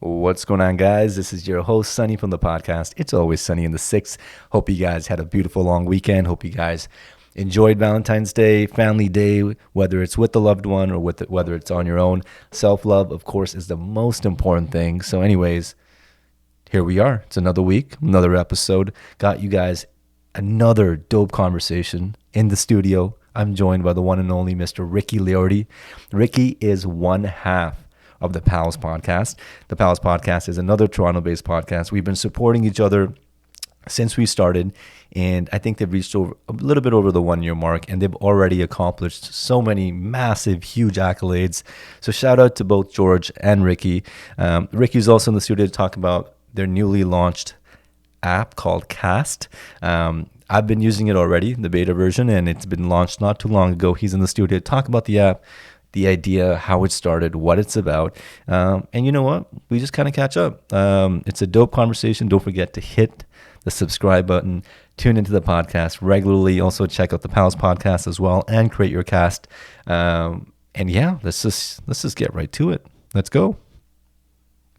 What's going on, guys? This is your host, Sunny from the podcast. It's always sunny in the 6th. Hope you guys had a beautiful long weekend. Hope you guys enjoyed Valentine's Day, Family Day, whether it's with the loved one or whether it's on your own. Self-love, of course, is the most important thing. So anyways, here we are. It's another week, another episode. Got you guys another dope conversation in the studio. I'm joined by the one and only Mr. Ricky Liorti. Ricky is one half of the Pals podcast. The Pals podcast is another Toronto-based podcast. We've been supporting each other since we started, and I think they've reached over a little bit over the 1 year mark, and they've already accomplished so many massive, huge accolades. So shout out to both George and Ricky. Ricky's also in the studio to talk about their newly launched app called Cast. I've been using it already, the beta version, and it's been launched not too long ago. He's in the studio to talk about the app, the idea, how it started, what it's about. And you know what? We just kind of catch up. It's a dope conversation. Don't forget to hit the subscribe button. Tune into the podcast regularly. Also check out the Pals podcast as well and create your cast. And yeah, let's just get right to it. Let's go.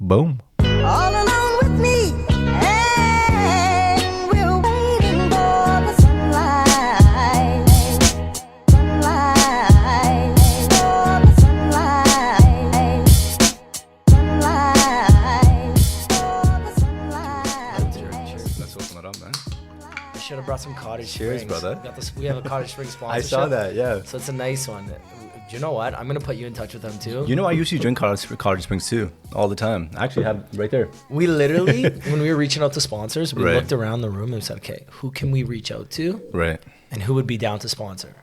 Boom. All alone with me, and we're waiting for the sunlight, sunlight, for the sunlight, sunlight, for the sunlight. Cheers. Let's open it up, man. I should have brought some cottage Cheers, springs. brother. We have a cottage spring I sponsorship. saw that, yeah. So it's a nice one. Do you know what? I'm gonna put you in touch with them too. You know, I usually drink Cottage Springs too, all the time. I actually have it right there. We literally, when we were reaching out to sponsors, we Right. looked around the room and said, okay, who can we reach out to, Right. and who would be down to sponsor?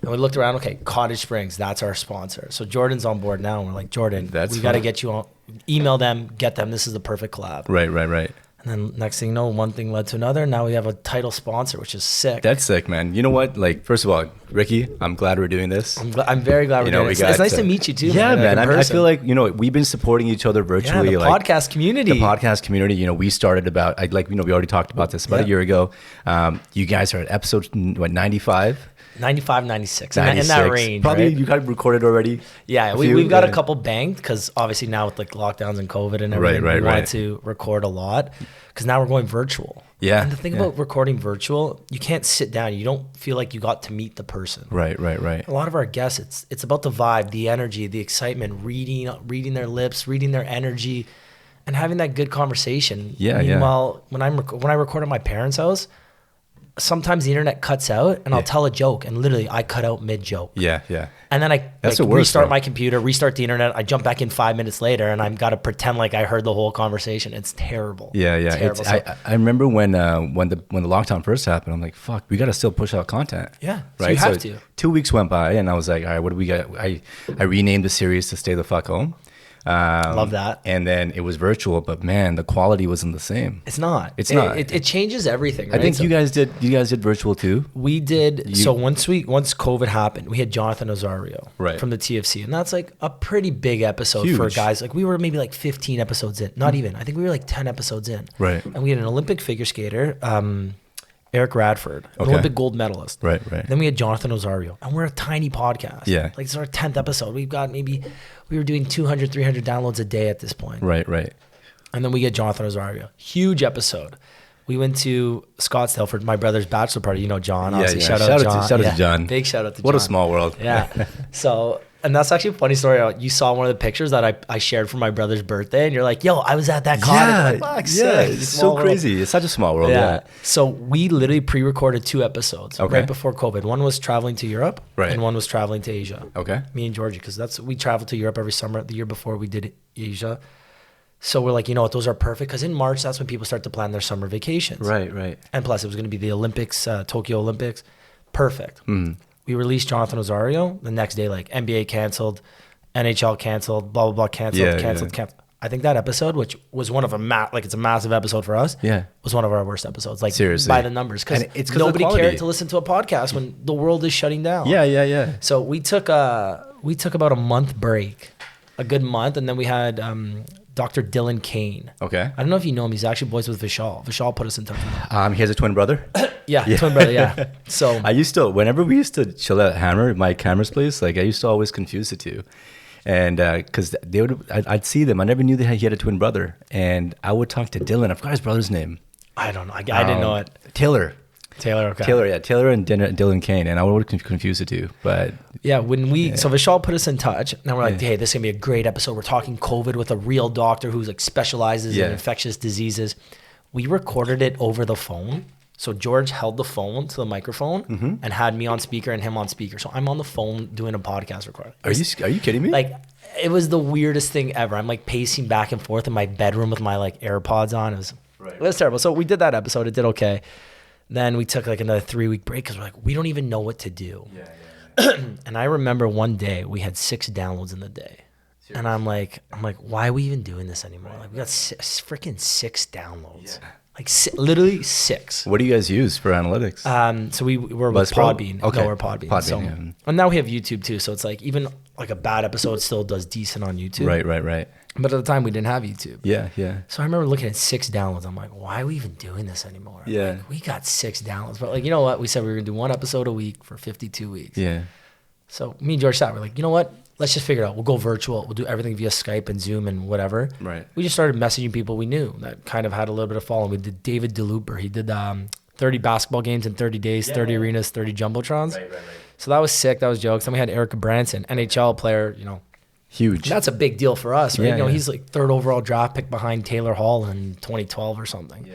And we looked around. Okay, Cottage Springs, that's our sponsor. So Jordan's on board now, and we're like, Jordan, That's we got to fine. get you on. Email them, get them. This is the perfect collab. Right. And then next thing you know, one thing led to another. Now we have a title sponsor, which is sick. That's sick, man. You know what? Like, first of all, Ricky, I'm glad we're doing this. I'm very glad we're doing it. It's nice to meet you too. Yeah, man. in I person. feel like, you know, we've been supporting each other Yeah, virtually. the like, podcast community. The podcast community, you know, we started about, we already talked about this about a year ago. You guys are at episode, 95? 95, 96, in that range. Probably right? you got recorded already. Yeah, we've got a couple banked because obviously now with like lockdowns and COVID and everything, we wanted to record a lot because now we're going virtual. Yeah. And the thing about recording virtual, you can't sit down. You don't feel like you got to meet the person. Right. A lot of our guests, it's about the vibe, the energy, the excitement, reading their lips, reading their energy, and having that good conversation. Yeah. Meanwhile, when I record at my parents' house, sometimes the internet cuts out and I'll tell a joke and literally I cut out mid-joke. Yeah. And then I That's the worst, restart bro. my computer, restart the internet. I jump back in 5 minutes later and I've got to pretend like I heard the whole conversation. It's terrible. Yeah. Terrible. I remember when the lockdown first happened, I'm like, fuck, we got to still push out content. Yeah. So Right. you have to. 2 weeks went by and I was like, all right, what do we got? I renamed the series to Stay the Fuck Home. Love that. And then it was virtual, but man, the quality wasn't the same. It's not. It's not. It changes everything. Right? I think So you guys did virtual too. we did. So once COVID happened, we had Jonathan Ozario from the TFC, and that's like a pretty big episode for Huge. guys. Like we were maybe like 15 episodes in, not even. I think we were like 10 episodes in. Right. And we had an Olympic figure skater, Eric Radford, an Olympic gold medalist. Right. Then we had Jonathan Ozario, and we're a tiny podcast. Yeah. Like it's our 10th episode. We were doing 200, 300 downloads a day at this point. Right. And then we get Jonathan Ozario. Huge episode. We went to Scottsdale for my brother's bachelor party. You know John. Obviously. Yeah. Shout out to John. Shout out to John. Big shout out to John. What a small world. Yeah. So, and that's actually a funny story. You saw one of the pictures that I shared for my brother's birthday, and you're like, yo, I was at that cottage. Yeah. I'm like, fuck's Yeah. sake, It's small so world. crazy. It's such a small world. Yeah. So we literally pre-recorded 2 episodes right before COVID. One was traveling to Europe, and one was traveling to Asia. Okay. Me and Georgie, because we traveled to Europe every summer. The year before we did Asia. So we're like, you know what, those are perfect because in March, that's when people start to plan their summer vacations. Right. And plus, it was going to be the Olympics, Tokyo Olympics. Perfect. We released Jonathan Ozario. The next day, like NBA canceled, NHL canceled, blah, blah, blah, canceled. I think that episode, which was one of it's a massive episode for us, was one of our worst episodes. Like, seriously, by the numbers. Because nobody cared to listen to a podcast when the world is shutting down. Yeah. So we took about a month break, a good month. And then we had Dr. Dylan Kane. Okay. I don't know if you know him. He's actually boys with Vishal. Vishal put us in touch with him. He has a twin brother. Yeah, twin brother. Yeah. So whenever we used to chill at Hammer, Mike Hammer's place, like I used to always confuse the two. And because I'd see them. I never knew that he had a twin brother. And I would talk to Dylan. I forgot his brother's name. I don't know. I didn't know it. Taylor. Okay. Taylor and Dylan Kane. And I would confuse the two. But yeah, so Vishal put us in touch. And we're like, hey, this is going to be a great episode. We're talking COVID with a real doctor who's like specializes in infectious diseases. We recorded it over the phone. So George held the phone to the microphone and had me on speaker and him on speaker. So I'm on the phone doing a podcast recording. Are you kidding me? Like, it was the weirdest thing ever. I'm like pacing back and forth in my bedroom with my like AirPods on. It was terrible. So we did that episode. It did okay. Then we took like another 3-week break because we're like, we don't even know what to do. And I remember one day we had 6 downloads in the day. Seriously? And I'm like, why are we even doing this anymore? Like, we got freaking 6 downloads. Yeah. Like literally 6. What do you guys use for analytics? So we're with Podbean. Okay. No, we're Podbean. So, and now we have YouTube too. So it's like even like a bad episode still does decent on YouTube. Right. But at the time we didn't have YouTube. Yeah. So I remember looking at 6 downloads. I'm like, why are we even doing this anymore? Yeah. Like, we got 6 downloads. But like, you know what? We said we were going to do 1 episode a week for 52 weeks. Yeah. So me and George sat, we're like, you know what? Let's just figure it out. We'll go virtual. We'll do everything via Skype and Zoom and whatever. Right. We just started messaging people we knew that kind of had a little bit of following. We did David DeLooper. He did 30 basketball games in 30 days, 30 arenas, 30 jumbotrons. Right. So that was sick. That was jokes. Then we had Erica Branson, NHL player, you know. Huge. That's a big deal for us, right? He's like 3rd overall draft pick behind Taylor Hall in 2012 or something.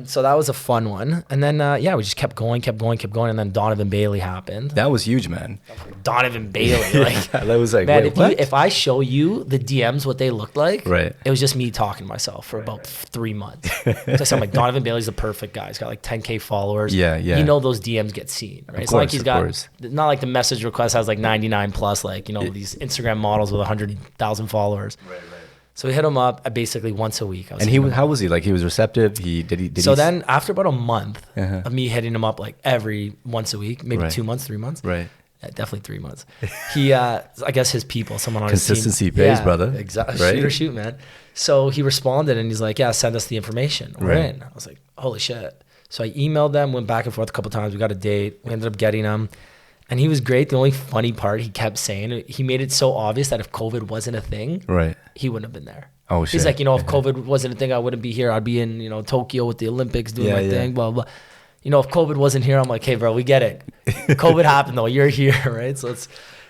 So that was a fun one. And then, we just kept going. And then Donovan Bailey happened. That was huge, man. Donovan Bailey. Like, that was like, man, wait, if I show you the DMs, what they looked like, right. It was just me talking to myself for about 3 months. So I'm like, Donovan Bailey's the perfect guy. He's got like 10K followers. Yeah. You know those DMs get seen, right? It's not like he's got, not like the message request has like 99 plus, like, you know, these Instagram models with 100,000 followers. Right. So we hit him up basically once a week. How was he? Like, he was receptive? Then after about a month of me hitting him up like every once a week, maybe 2 months, 3 months. Right. Yeah, definitely 3 months. He, I guess his people, someone on his team. Consistency pays, brother. Exactly. Right? Shoot, man. So he responded and he's like, yeah, send us the information. We're in. I was like, holy shit. So I emailed them, went back and forth a couple times. We got a date. We ended up getting him. And he was great. The only funny part he kept saying, he made it so obvious that if COVID wasn't a thing, he wouldn't have been there. Oh, shit. He's like, if COVID wasn't a thing, I wouldn't be here. I'd be in, Tokyo with the Olympics doing my thing, blah, blah. If COVID wasn't here, I'm like, hey, bro, we get it. COVID happened, though. You're here, right? So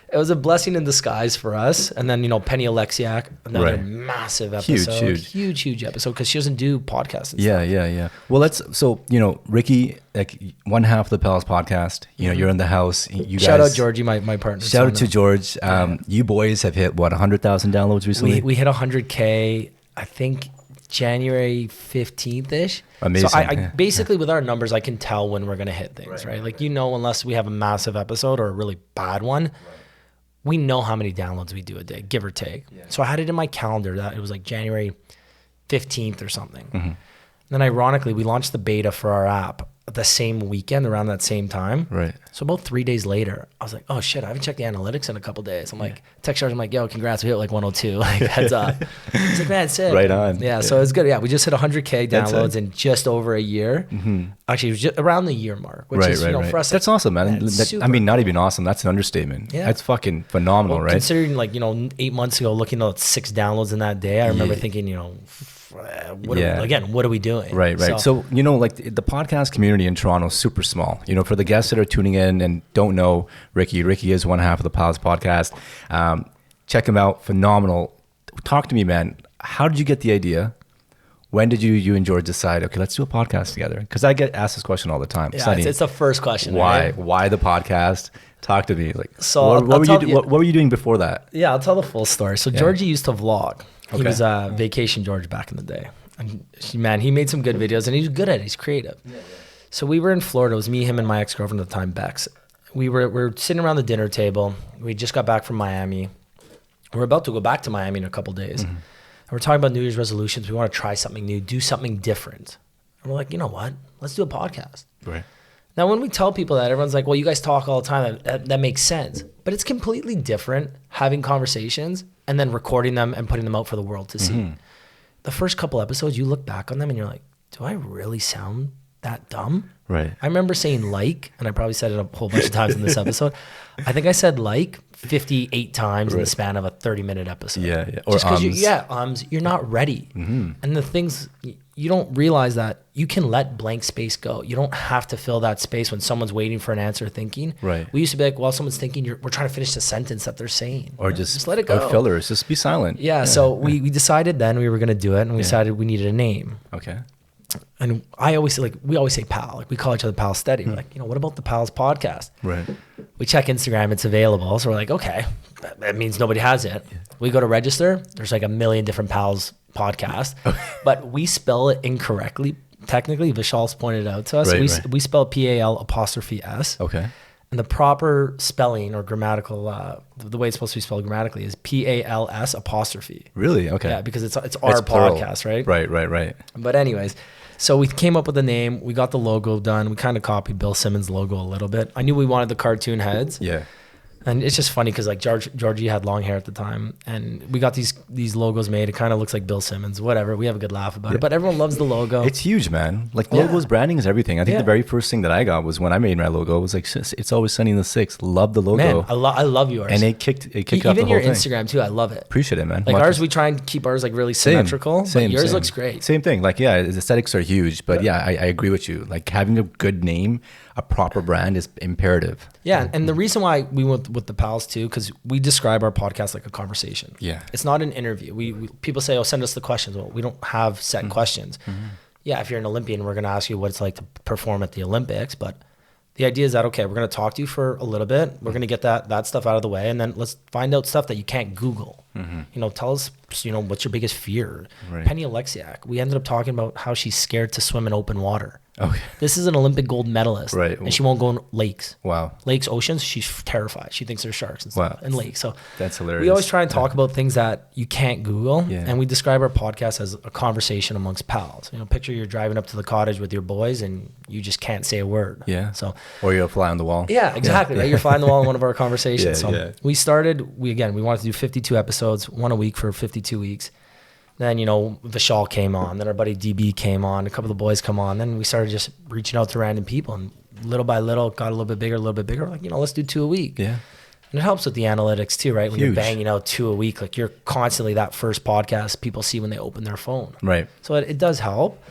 it was a blessing in disguise for us. And then, Penny Alexiak, another massive episode. Huge episode because she doesn't do podcasts and stuff. Yeah. Well, Ricky, like one half of the Palace podcast, you're in the house. You Shout guys, out Georgie, my partner. Shout out to George. You boys have hit, 100,000 downloads recently? We hit 100K, I think, January 15th-ish. Amazing. So I basically with our numbers, I can tell when we're going to hit things, right? Like, unless we have a massive episode or a really bad one, we know how many downloads we do a day, give or take. Yeah. So I had it in my calendar that it was like January 15th or something. Then ironically, we launched the beta for our app the same weekend around that same time. Right. So about 3 days later, I was like, oh shit, I haven't checked the analytics in a couple days. I'm like, text George, I'm like, yo, congrats, we hit like 102. Like, heads up. He's like, man, it's sick. Right on. Yeah, so it's good. Yeah, we just hit 100K downloads in just over a year. Actually, it was just around the year mark, which is, for us. That's awesome, man. Not even awesome. That's an understatement. Yeah. That's fucking phenomenal, right? Considering 8 months ago, looking at 6 downloads in that day, I remember thinking, what are we doing? Right. So, the podcast community in Toronto is super small. For the guests that are tuning in and don't know Ricky is one half of the Palace podcast. Check him out. Phenomenal. Talk to me, man. How did you get the idea? When did you and George decide, okay, let's do a podcast together? Because I get asked this question all the time. Yeah, Sunny, it's the first question. Why? Right? Why the podcast? Talk to me. So what were you doing before that? Yeah, I'll tell the full story. So Georgie used to vlog. He was Vacation George back in the day. And he made some good videos and he was good at it. He's creative. So we were in Florida. It was me, him, and my ex-girlfriend at the time, Bex. We were sitting around the dinner table. We just got back from Miami. We're about to go back to Miami in a couple days. And we're talking about New Year's resolutions. We want to try something new, do something different. And we're like, you know what? Let's do a podcast. Right. Now, when we tell people that, everyone's like, well, you guys talk all the time. That makes sense. But it's completely different having conversations and then recording them and putting them out for the world to see. The first couple episodes, you look back on them and you're like, do I really sound that dumb. Right. I remember saying like, and I probably said it a whole bunch of times in this episode. I think I said like 58 times in the span of a 30-minute episode. Yeah, yeah. Or just because you're not ready. And the things, you don't realize that you can let blank space go. You don't have to fill that space when someone's waiting for an answer thinking. Right. We used to be like, while someone's thinking, we're trying to finish the sentence that they're saying. Or just let it go. Or fillers, just be silent. Yeah, so we decided then we were going to do it, and we decided we needed a name. Okay. And I always say, we always say pal. Like, we call each other pal steady. We're like, what about the Pals podcast? Right. We check Instagram, it's available. So we're like, okay, that means nobody has it. We go to register. There's like a million different Pals podcasts, but we spell it incorrectly. Technically, Vishal's pointed out to us. We spell PAL''S. Okay. And the proper spelling or grammatical, the way it's supposed to be spelled grammatically is PALS''. Really? Okay. Yeah, because it's our podcast, right? Right. But anyways, so we came up with a name. We got the logo done. We kind of copied Bill Simmons' logo a little bit. I knew we wanted the cartoon heads. Yeah. And it's just funny because like Georgie had long hair at the time, and we got these logos made. It kind of looks like Bill Simmons, whatever. We have a good laugh about it, but everyone loves the logo. It's huge, man. Like logos, branding is everything. I think the very first thing that I got was when I made my logo. It was like, it's always sunny in the 6. Love the logo. Man, I love yours. And it kicked off the whole even your thing. Instagram too. I love it. Appreciate it, man. Like ours, we try and keep ours like really symmetrical. But yours looks great. Same thing. Like, yeah, the aesthetics are huge, but I agree with you. Like having a good name, a proper brand is imperative. Yeah, and the reason why we went with the Pals too, because we describe our podcast like a conversation. Yeah, it's not an interview. We people say, "Oh, send us the questions." Well, we don't have set questions. Yeah, if you're an Olympian, we're going to ask you what it's like to perform at the Olympics. But the idea is that okay, we're going to talk to you for a little bit. We're going to get that stuff out of the way, and then let's find out stuff that you can't Google. Tell us, what's your biggest fear? Right. Penny Alexiak. We ended up talking about how she's scared to swim in open water. Okay. This is an Olympic gold medalist, right? And she won't go in lakes. Wow. Lakes, oceans, she's terrified. She thinks there's sharks and stuff in lakes. So that's hilarious. We always try and talk about things that you can't Google, and we describe our podcast as a conversation amongst pals. Picture you're driving up to the cottage with your boys, and you just can't say a word. Yeah. So or you're a fly on the wall. Yeah, exactly. Right. You're flying the wall in one of our conversations. We started. We wanted to do 52 episodes, one a week for 52 weeks. Then, Vishal came on. Then our buddy DB came on. A couple of the boys come on. Then we started just reaching out to random people. And little by little, got a little bit bigger. Like, let's do 2 a week. Yeah. And it helps with the analytics too, right? When you're banging out 2 a week, like you're constantly that first podcast people see when they open their phone. Right. So it does help.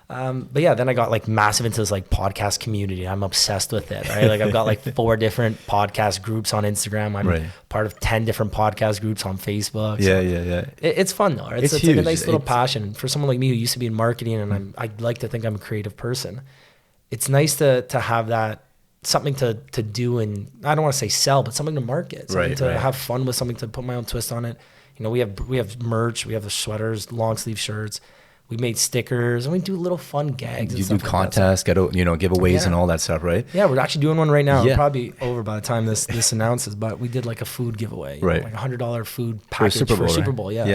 But yeah, then I got like massive into this like podcast community. I'm obsessed with it, right? Like I've got like 4 different podcast groups on Instagram. I'm part of 10 different podcast groups on Facebook. So it's fun though. Right? It's like a nice little passion for someone like me who used to be in marketing, and I like to think I'm a creative person. It's nice to have that something to do, and I don't want to say sell, but something to market, something to have fun with, something to put my own twist on it. We have merch, we have the sweaters, long sleeve shirts. We made stickers, and we do little fun gags. You do contests, giveaways and all that stuff, right? Yeah, we're actually doing one right now. It'll probably be over by the time this announces, but we did like a food giveaway, like $100 food package for Super Bowl. Yeah,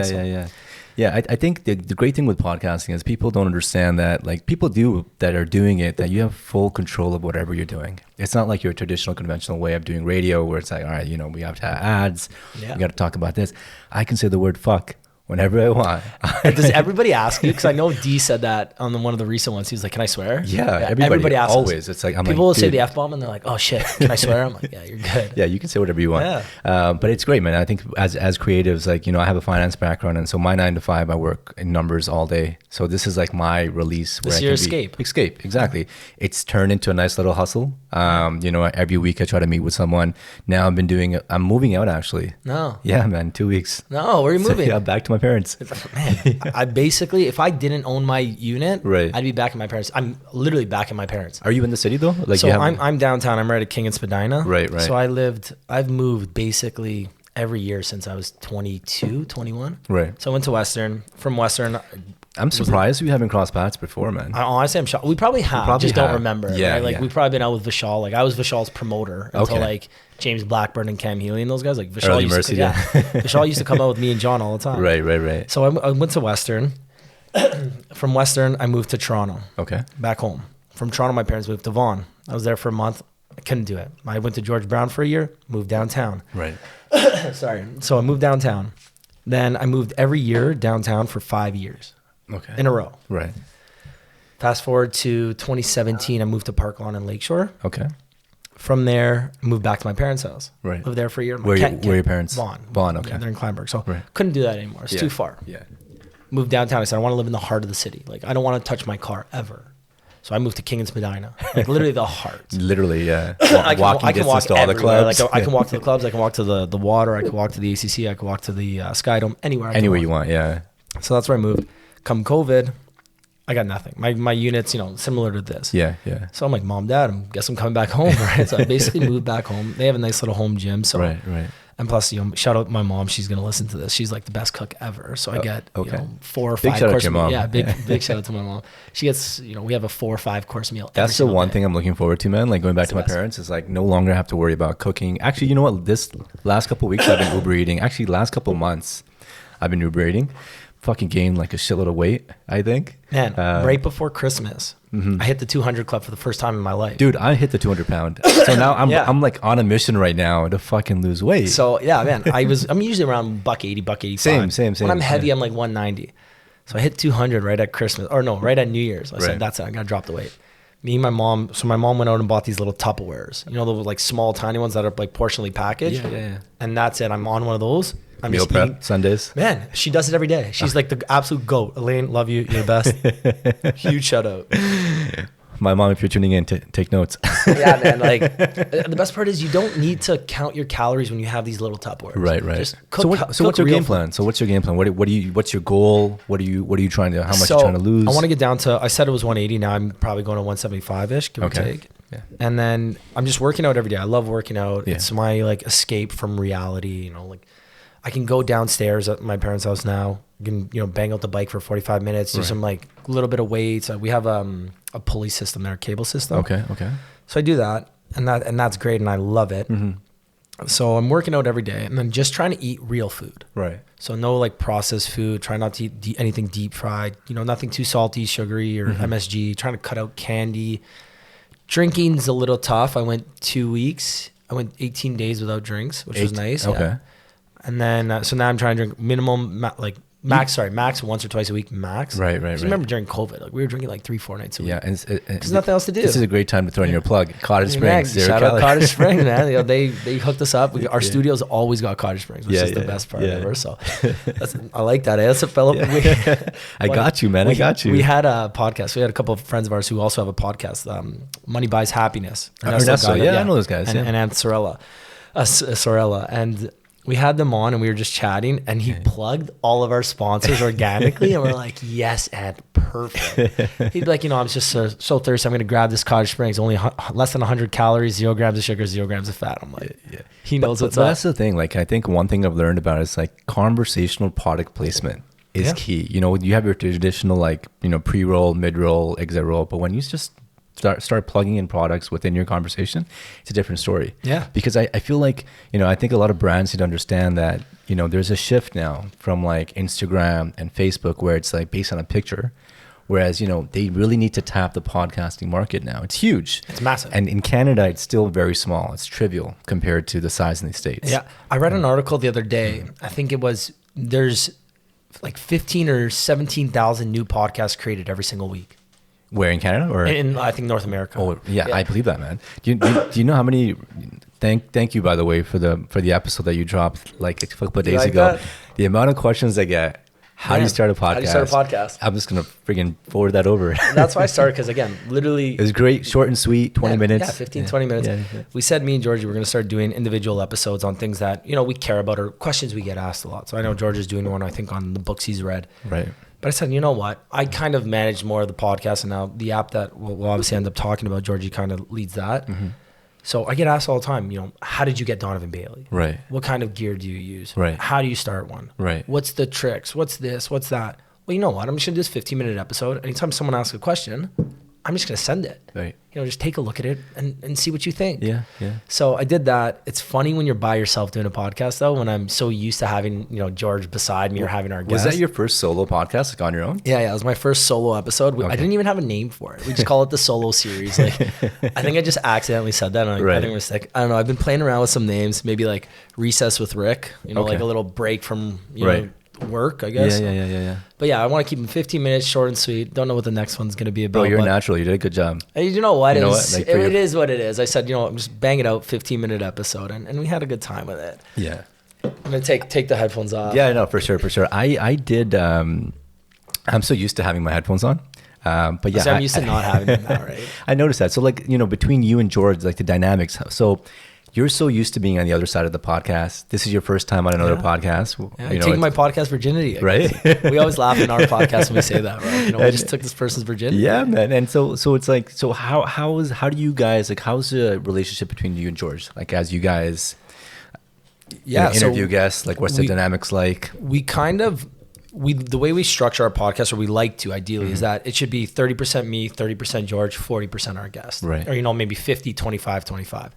I think the great thing with podcasting is people don't understand that, like people that are doing it, that you have full control of whatever you're doing. It's not like your traditional conventional way of doing radio where it's like, all right, we have to have ads. We got to talk about this. I can say the word fuck whenever I want. Does everybody ask you? Because I know D said that on one of the recent ones. He was like, "Can I swear?" Yeah, everybody asks. Always, it's like people will say the F-bomb and they're like, "Oh shit, can I swear?" I'm like, "Yeah, you're good." Yeah, you can say whatever you want. Yeah. But it's great, man. I think as creatives, like I have a finance background, and so my 9 to 5, I work in numbers all day. So this is like my release. This is your escape. Escape, exactly. It's turned into a nice little hustle. Every week I try to meet with someone. Now I'm moving out actually. No. Yeah, man, 2 weeks. No, where are you moving? Yeah, back to my parents. Man, I basically, if I didn't own my unit, I'd be back in my parents. I'm literally back in my parents. Are you in the city though? Like so I'm downtown. I'm right at King and Spadina. Right. So I've moved basically every year since I was 22, 21. Right. So I went to Western. From Western, I'm surprised we haven't crossed paths before, man. Honestly, I'm shocked. We probably have. Don't remember. Yeah. Right? We've probably been out with Vishal. Like I was Vishal's promoter until like James Blackburn and Cam Healy and those guys. Like Vishal Vishal used to come out with me and John all the time. Right. So I went to Western. From Western, I moved to Toronto. Okay. Back home. From Toronto, my parents moved to Vaughan. I was there for a month. I couldn't do it. I went to George Brown for a year. Moved downtown. Right. Sorry. So I moved downtown. Then I moved every year downtown for 5 years. Okay. In a row. Right. Fast forward to 2017, I moved to Park Lawn and Lakeshore. Okay. From there, I moved back to my parents' house. Right. Lived there for a year. Where are your parents? Vaughan. Okay. Yeah, they're in Kleinburg. So Right. couldn't do that anymore. It's too far. Yeah. Moved downtown. I said, I want to live in the heart of the city. Like, I don't want to touch my car ever. So I moved to King and Spadina. Like, literally the heart. Literally, yeah. I Walking can walk distance to all the everywhere. clubs. Like, I can walk to the clubs. I can walk to the water. I can walk to the ACC. I can walk to the Sky Dome. Anywhere. Anywhere you want, yeah. So that's where I moved. Come COVID, I got nothing. My unit's, similar to this. Yeah, yeah. So I'm like, Mom, Dad, I guess I'm coming back home, right? So I basically moved back home. They have a nice little home gym. So Right. And plus, shout out my mom. She's gonna listen to this. She's like the best cook ever. So I get 4 or 5 Big shout out course to your meal. mom. Yeah, big shout out to my mom. She gets, we have a 4 or 5 course meal. That's the one thing I'm looking forward to, man. Like going back to my best. parents is like no longer have to worry about cooking. Actually, you know what? This last couple of weeks I've been Uber eating. Actually, last couple of months I've been Uber eating. Fucking gained like a shitload of weight, I think. Man, right before Christmas, I hit the 200 club for the first time in my life. Dude, I hit the 200 pound. So now I'm like on a mission right now to fucking lose weight. So yeah, man, I'm usually around $180, $185. Same. When I'm heavy, I'm like 190. So I hit 200 right at Christmas, or no, right at New Year's. I said, that's it. I gotta drop the weight. Me and my mom. So my mom went out and bought these little Tupperwares. Those like small, tiny ones that are like portionally packaged. Yeah. And that's it. I'm on one of those. I'm Meal just prep eating. Sundays. Man, she does it every day. She's like the absolute goat. Elaine, love you. You're the best. Huge shout out. My mom, if you're tuning in, take notes. Yeah, man. Like the best part is you don't need to count your calories when you have these little Tupperwares. Right. Just cook, So what's your game plan? What's your your goal? What are you trying to, how much you trying to lose? I want to get down to, I said it was 180. Now I'm probably going to 175-ish, give or take. Yeah. And then I'm just working out every day. I love working out. Yeah. It's my like escape from reality. Like I can go downstairs at my parents' house now. I can, bang out the bike for 45 minutes, do some like a little bit of weights. We have a pulley system there, a cable system. Okay. So I do that and that's great and I love it. Mm-hmm. So I'm working out every day and then just trying to eat real food. Right. So no like processed food, try not to eat anything deep fried, nothing too salty, sugary or MSG, trying to cut out candy. Drinking's a little tough. I went 2 weeks. I went 18 days without drinks, which was nice. Okay. Yeah. And then, so now I'm trying to drink minimum, max once or twice a week, max. Right. 'Cause remember during COVID, like we were drinking like 3-4 nights a week. Yeah. And there's nothing else to do. This is a great time to throw in your plug. Cottage Springs. Shout out Cottage Springs, man. They hooked us up. Our studio's always got Cottage Springs, which is the best part ever. So I like that. That's a fellow. I got you, man. I got you. We had a podcast. We had a couple of friends of ours who also have a podcast, Money Buys Happiness. Ernesto, I know those guys. And Aunt Sorella. And we had them on and we were just chatting and he plugged all of our sponsors organically and we're like, yes, Aunt, perfect. He'd be like, I'm just so thirsty. I'm going to grab this Cottage Springs, only less than 100 calories, 0 grams of sugar, 0 grams of fat. I'm like, he knows what's up. That's the thing. Like, I think one thing I've learned about is like conversational product placement is key. You have your traditional like, pre-roll, mid-roll, exit roll, but when you just start plugging in products within your conversation, it's a different story. Yeah. Because I feel like, I think a lot of brands need to understand that, there's a shift now from like Instagram and Facebook where it's like based on a picture. Whereas, they really need to tap the podcasting market now. It's huge. It's massive. And in Canada, it's still very small. It's trivial compared to the size in the States. Yeah. I read an article the other day. I think it was, there's like 15 or 17,000 new podcasts created every single week. Where, in Canada or in I think North America? Oh yeah, I believe that, man. Do you know how many? Thank you, by the way, for the episode that you dropped like a couple of days ago. That? The amount of questions I get. How do you start a podcast? How do you start a podcast? I'm just gonna friggin' forward that over. And that's why I started, because again, literally it was great, short and sweet, 20 minutes. Yeah, 15, 20 minutes. Yeah. We said, me and Georgie, we're gonna start doing individual episodes on things that we care about or questions we get asked a lot. So I know George is doing one, I think, on the books he's read. Right. But I said, you know what? I kind of manage more of the podcast, and now the app that we'll obviously end up talking about, Georgie kind of leads that. Mm-hmm. So I get asked all the time, how did you get Donovan Bailey? Right. What kind of gear do you use? Right. How do you start one? Right. What's the tricks? What's this? What's that? Well, you know what? I'm just going to do this 15-minute episode. Anytime someone asks a question, I'm just going to send it. Right. Just take a look at it and see what you think. Yeah. So I did that. It's funny when you're by yourself doing a podcast, though, when I'm so used to having, George beside me or having our guests. Was that your first solo podcast, like on your own? Yeah. It was my first solo episode. Okay. I didn't even have a name for it. We just call it the solo series. Like, I think I just accidentally said that. And I think we're sick. I don't know. I've been playing around with some names, maybe like Recess with Rick, like a little break from, work, I guess. Yeah. But yeah, I want to keep them 15 minutes, short and sweet. Don't know what the next one's going to be about. Bro, you're natural. You did a good job. You know what? You know It what? Like, it is what it is. I said, just bang it out, 15-minute episode, and we had a good time with it. Yeah. I'm gonna take the headphones off. Yeah, no, for sure. I did. I'm so used to having my headphones on. But yeah, I'm used to not having them now, right? I noticed that. So like, between you and George, like the dynamics. So you're so used to being on the other side of the podcast. This is your first time on another podcast. Yeah, taking my podcast virginity, right? We always laugh in our podcast when we say that, right? We just took this person's virginity. Yeah, man. And so it's like, so how do you guys, like, how's the relationship between you and George? Like, as you guys interview guests, like, what's the dynamics like? The way we structure our podcast, or we like to ideally, is that it should be 30% me, 30% George, 40% our guest. Right. Or, maybe 50, 25, 25.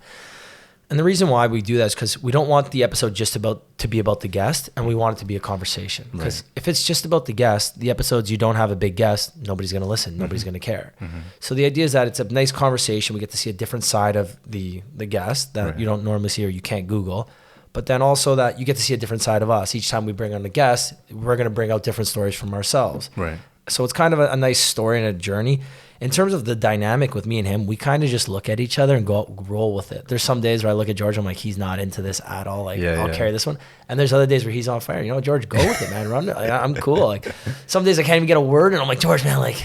And the reason why we do that is because we don't want the episode just to be about the guest, and we want it to be a conversation. Because if it's just about the guest, the episodes you don't have a big guest, nobody's going to listen. Nobody's going to care. So the idea is that it's a nice conversation. We get to see a different side of the guest that you don't normally see or you can't Google. But then also that you get to see a different side of us. Each time we bring on a guest, we're going to bring out different stories from ourselves. Right. So it's kind of a nice story and a journey. In terms of the dynamic with me and him, we kind of just look at each other and roll with it. There's some days where I look at George, I'm like, he's not into this at all. Like, I'll carry this one. And there's other days where he's on fire. George, go with it, man. Run it. Like, I'm cool. Like, some days I can't even get a word, and I'm like, George, man, like,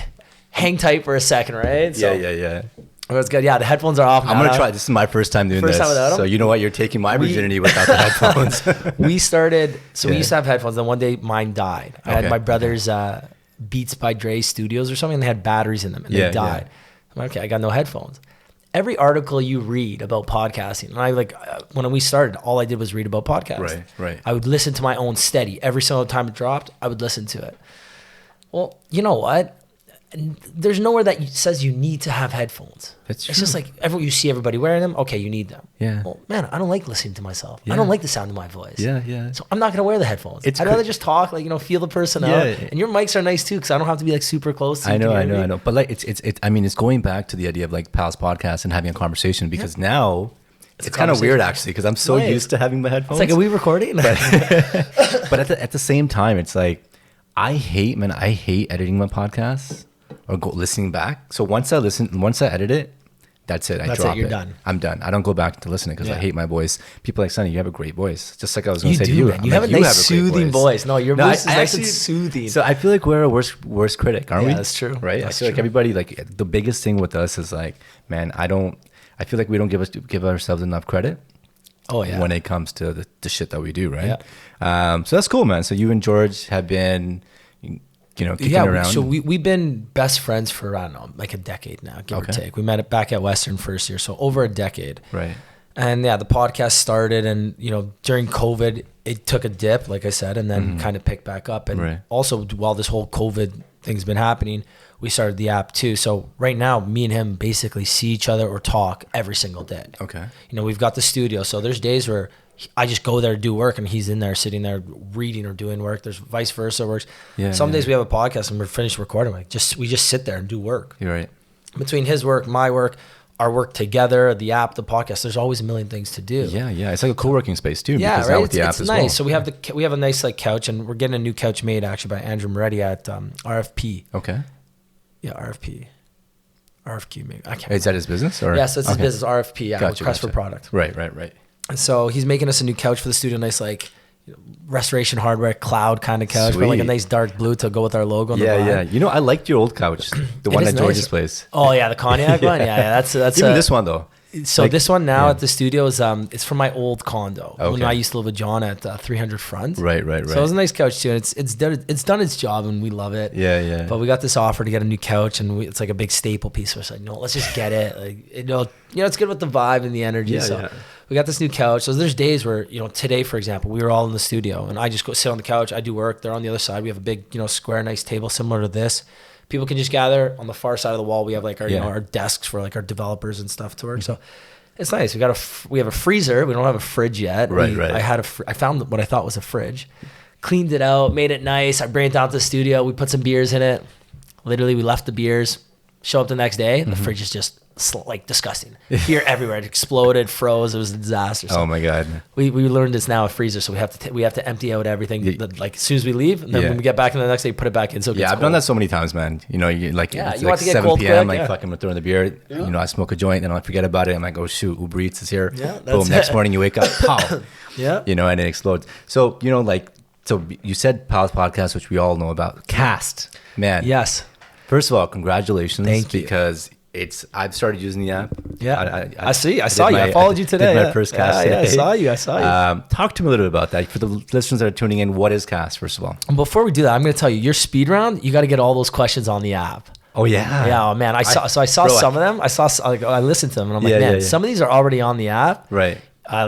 hang tight for a second, right? So, yeah. It's good. Yeah, the headphones are off now. I'm going to try. This is my first time doing this. Time without them? So you know what? You're taking my virginity without the headphones. We used to have headphones. Then one day mine died. I had my brother's Beats by Dre Studios or something, and they had batteries in them, and they died. I'm like, okay, I got no headphones. Every article you read about podcasting, and when we started, all I did was read about podcasting. Right. I would listen to my own steady. Every single time it dropped, I would listen to it. Well, you know what? There's nowhere that says you need to have headphones. It's just like you see everybody wearing them. Okay, you need them. Yeah. Well, man, I don't like listening to myself. I don't like the sound of my voice. Yeah. So I'm not gonna wear the headphones. I'd rather just talk, feel the person out. And your mics are nice too, because I don't have to be super close. I know. But it's going back to the idea of Pal's podcast and having a conversation, because now it's kind of weird actually, because I'm so used to having the headphones. It's like, are we recording? But at the same time, it's like I hate editing my podcasts or listening back. So once I edit it, that's it. I drop it. You're done. I'm done. I don't go back to listening because I hate my voice. People are like, Sonny, you have a great voice. Just like I was going to say to you. You have a nice soothing voice. No, your voice is nice and soothing. So I feel like we're a worst critic, aren't we? Yeah, that's true. Right? I feel like everybody, the biggest thing with us is man, I feel like we don't give ourselves enough credit. Oh yeah. When it comes to the shit that we do, right? Yeah. So that's cool, man. So you and George have been kicking around. So we've been best friends for, I don't know, like a decade now, give or take. We met back at Western first year, so over a decade. Right. And the podcast started, and during COVID, it took a dip, like I said, and then kind of picked back up. And also, while this whole COVID thing's been happening, we started the app too. So right now, me and him basically see each other or talk every single day. Okay. We've got the studio, so there's days where I just go there to do work, and he's in there sitting there reading or doing work. There's vice versa works. Some days we have a podcast and we're finished recording. We just sit there and do work. You're right. Between his work, my work, our work together, the app, the podcast, there's always a million things to do. Yeah. It's like a co-working space too. Yeah, because right. Now with the app it's as nice. well. So we have a nice couch, and we're getting a new couch made actually by Andrew Moretti at RFP. Okay. Yeah, RFP maybe. I can't. Is that his business or? Yes, that's his business. RFP. Yeah, Request for Product. Right. And so he's making us a new couch for the studio, nice restoration hardware cloud kind of couch, but a nice dark blue to go with our logo on the bottom. Yeah. I liked your old couch, the one at George's place. Oh yeah, the cognac one. Yeah, that's even this one though. So this one now at the studio is it's from my old condo when I used to live with John at 300 Front. Right. So it was a nice couch too, and it's done its job, and we love it. Yeah. But we got this offer to get a new couch, and it's like a big staple piece. So we're like, no, let's just get it. It's good with the vibe and the energy. We got this new couch. So there's days where today, for example, we were all in the studio, and I just go sit on the couch. I do work. They're on the other side. We have a big square, nice table similar to this. People can just gather on the far side of the wall. We have our desks for our developers and stuff to work. So. It's nice. We have a freezer. We don't have a fridge yet. Right. I found what I thought was a fridge, cleaned it out, made it nice. I bring it down to the studio. We put some beers in it. Literally, we left the beers. Show up the next day, and the fridge is just like disgusting. Beer everywhere. It exploded, froze. It was a disaster. So Oh my God. we learned it's now a freezer, so we have to empty out everything like as soon as we leave, and then when we get back in the next day, put it back in. So it gets I've done that so many times, man. You know, you like it's you like want to get 7 cold p.m. quick, like fucking throwing the beer. You know, I smoke a joint and I forget about it. I'm like, oh shoot, Uber Eats is here. Yeah, Boom. that's Next it. morning you wake up, pow. Yeah. You know, and it explodes. So you know, like, so you said Pal's podcast, which we all know about. Cast, man. Yes. First of all, congratulations. Thank you. Because I've started using the app. Yeah. I I see. I did saw you. I followed you today. Did my first cast Yeah, today. I saw you. Talk to me a little bit about that. For the listeners that are tuning in, what is Cast, first of all? And before we do that, I'm going to tell you, your speed round, you got to get all those questions on the app. Oh, yeah. Yeah, oh, man. I saw bro, some of them. I listened to them, and I'm like, Yeah, man, yeah, yeah. some of these are already on the app. Right.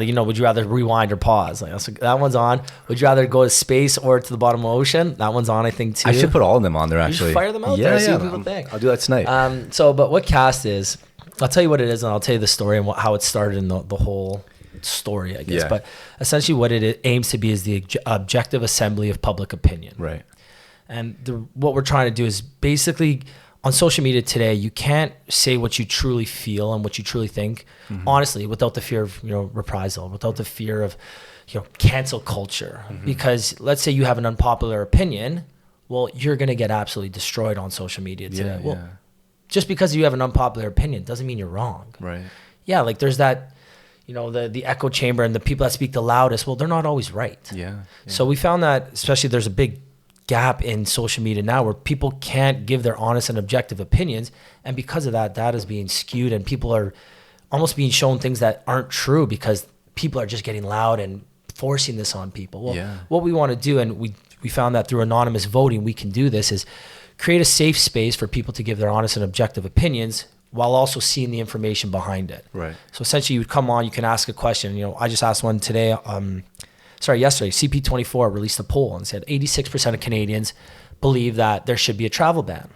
You know, would you rather rewind or pause? Like that one's on. Would you rather go to space or to the bottom of the ocean? That one's on, I think, too. I should put all of them on there, You actually. should fire them out there. See what people think. I'll do that tonight. But what Cast is, I'll tell you what it is, and I'll tell you the story and how it started in the whole story, I guess. Yeah. But essentially, what it aims to be is the objective assembly of public opinion. Right. And what we're trying to do is basically, on social media today, you can't say what you truly feel and what you truly think, honestly, without the fear of reprisal, without the fear of cancel culture. Because let's say you have an unpopular opinion, well, you're gonna get absolutely destroyed on social media today. Just because you have an unpopular opinion doesn't mean you're wrong. Right. Yeah, like there's that, the echo chamber and the people that speak the loudest. Well, they're not always right. Yeah. So we found that, especially there's a big gap in social media now where people can't give their honest and objective opinions, and because of that, data is being skewed and people are almost being shown things that aren't true because people are just getting loud and forcing this on people. Well, what we want to do, and we found that through anonymous voting we can do this, is create a safe space for people to give their honest and objective opinions while also seeing the information behind it. Right. So essentially, you would come on, you can ask a question. I just asked one today. Yesterday, CP24 released a poll and said 86% of Canadians believe that there should be a travel ban.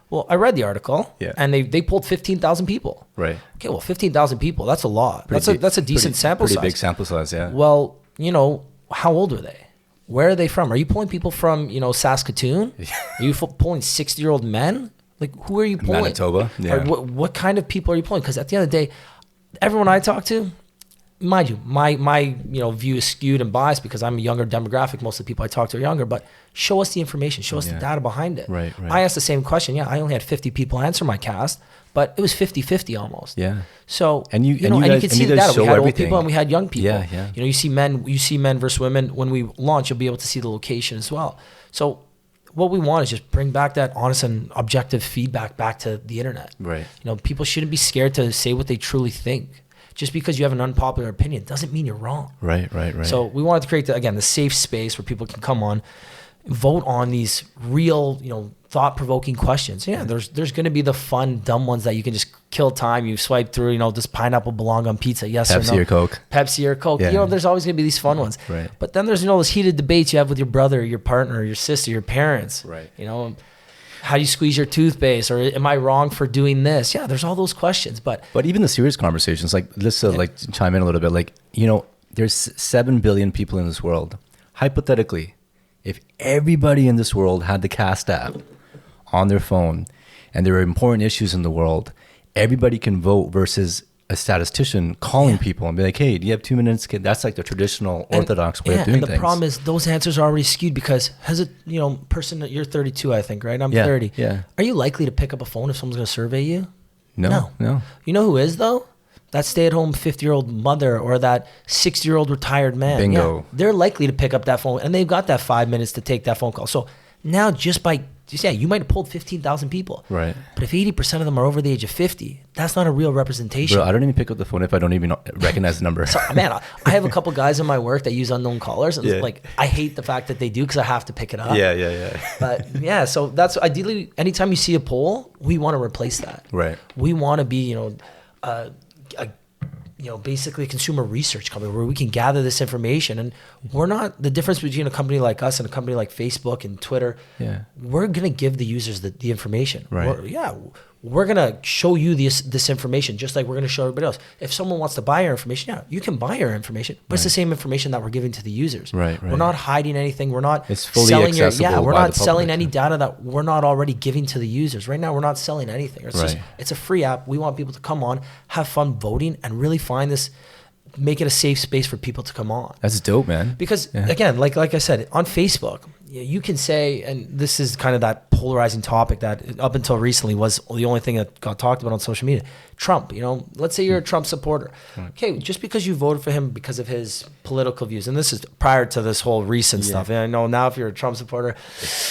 Well, I read the article, and they polled 15,000 people. Right. Okay, well, 15,000 people, that's a lot. That's a decent sample size. Pretty big sample size, yeah. Well, how old are they? Where are they from? Are you pulling people from, Saskatoon? Are you pulling 60-year-old men? Like, who are you pulling? Manitoba, yeah. Or what kind of people are you pulling? Because at the end of the day, everyone I talk to, mind you, my view is skewed and biased because I'm a younger demographic. Most of the people I talk to are younger, but show us the information, show us the data behind it. Right. I asked the same question. Yeah, I only had 50 people answer my cast, but it was 50-50 almost. Yeah. So and you can see the data. We had old everything. people and we had young people. Yeah. You see men versus women. When we launch, you'll be able to see the location as well. So what we want is just bring back that honest and objective feedback back to the internet. Right. People shouldn't be scared to say what they truly think. Just because you have an unpopular opinion doesn't mean you're wrong. Right. So we wanted to create the safe space where people can come on, vote on these real, thought-provoking questions. Yeah, there's going to be the fun, dumb ones that you can just kill time. You swipe through, does pineapple belong on pizza? Yes or no? Pepsi or Coke. Pepsi or Coke. Yeah. There's always going to be these fun ones. Right. But then there's, those heated debates you have with your brother, your partner, your sister, your parents. Right. How do you squeeze your toothpaste? Or am I wrong for doing this? Yeah, there's all those questions. But even the serious conversations, like let's chime in a little bit. Like, there's 7 billion people in this world. Hypothetically, if everybody in this world had the Cast app on their phone and there are important issues in the world, everybody can vote versus a statistician calling people and be like, hey, do you have 2 minutes? That's like the traditional orthodox way of doing and the things. problem is those answers are already skewed because person that you're 32, I think, right? I'm 30. Yeah. Are you likely to pick up a phone if someone's going to survey you? No. You know who is though? That stay-at-home 50-year-old mother or that 60-year-old retired man. Bingo. Yeah, they're likely to pick up that phone and they've got that 5 minutes to take that phone call. So now you might have pulled 15,000 people. Right. But if 80% of them are over the age of 50, that's not a real representation. Bro, I don't even pick up the phone if I don't even recognize the number. So, man, I have a couple guys in my work that use unknown callers, and I hate the fact that they do because I have to pick it up. Yeah. But so that's ideally, anytime you see a poll, we want to replace that. Right. We want to be, basically a consumer research company where we can gather this information, and we're not the difference between a company like us and a company like Facebook and Twitter. Yeah. We're gonna give the users the information. Right. we're going to show you this information just like we're going to show everybody else. If someone wants to buy our information, yeah, you can buy our information, but it's the same information that we're giving to the users. Right. We're not hiding anything. We're not it's fully selling accessible we're by not the selling public. any data that we're not already giving to the users. Right now, we're not selling anything. It's a free app. We want people to come on, have fun voting, and really find this, make it a safe space for people to come on. That's dope, man. Because again, like I said, on Facebook, you can say, and this is kind of that polarizing topic that up until recently was the only thing that got talked about on social media. Trump, let's say you're a Trump supporter. Okay, just because you voted for him because of his political views, and this is prior to this whole recent stuff. And I know now if you're a Trump supporter,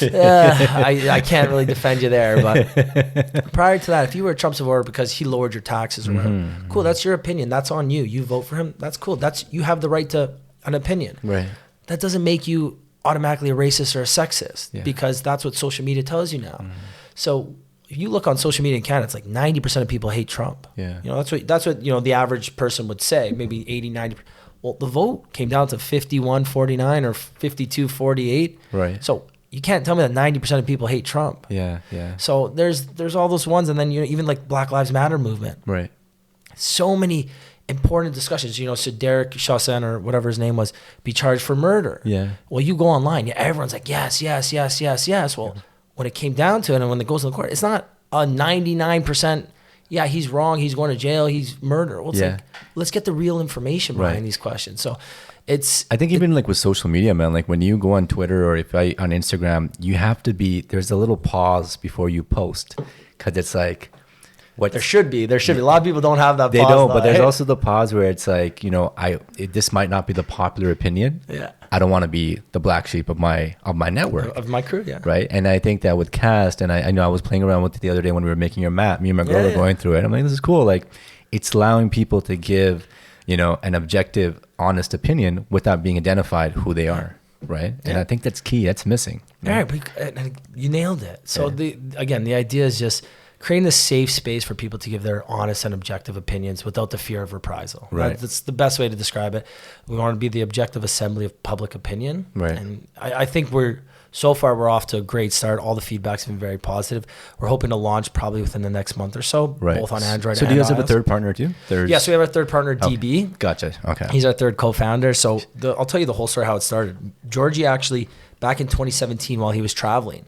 I can't really defend you there. But prior to that, if you were a Trump supporter because he lowered your taxes or whatever, cool, that's your opinion. That's on you. You vote for him. That's cool. You have the right to an opinion. Right. That doesn't make you automatically a racist or a sexist because that's what social media tells you now. So if you look on social media in Canada, it's like 90% of people hate Trump. Yeah. That's what the average person would say, maybe 80, 90. Well, the vote came down to 51-49 or 52-48. Right. So you can't tell me that 90% of people hate Trump. Yeah. So there's all those ones, and then even like Black Lives Matter movement. Right. So many important discussions, so Derek Chauvin or whatever his name was, be charged for murder. Yeah. Well, you go online, everyone's like, yes. Well, when it came down to it and when it goes to the court, it's not a 99%, he's wrong, he's going to jail, he's murder. Well, it's like, let's get the real information behind these questions. So I think even like with social media, man, like when you go on Twitter or on Instagram, you have to there's a little pause before you post, because it's like, there should be. A lot of people don't have that. They pause don't, though, but there's also the pause where it's like, this might not be the popular opinion. Yeah. I don't want to be the black sheep of my network. Of my crew, yeah. Right. And I think that with Cast, and I know I was playing around with it the other day when we were making your map. Me and my girl were going through it. I'm like, this is cool. Like, it's allowing people to give, an objective, honest opinion without being identified who they are. Right. And I think that's key. That's missing. All right. But you nailed it. So the idea is just creating a safe space for people to give their honest and objective opinions without the fear of reprisal. Right. That's the best way to describe it. We want to be the objective assembly of public opinion. Right. And I think we're off to a great start. All the feedback's been very positive. We're hoping to launch probably within the next month or so, both on Android and So do you guys have a iOS. third partner too? Yes, we have our third partner, DB. Gotcha. Okay. He's our third co-founder. So I'll tell you the whole story how it started. Georgie actually, back in 2017 while he was traveling,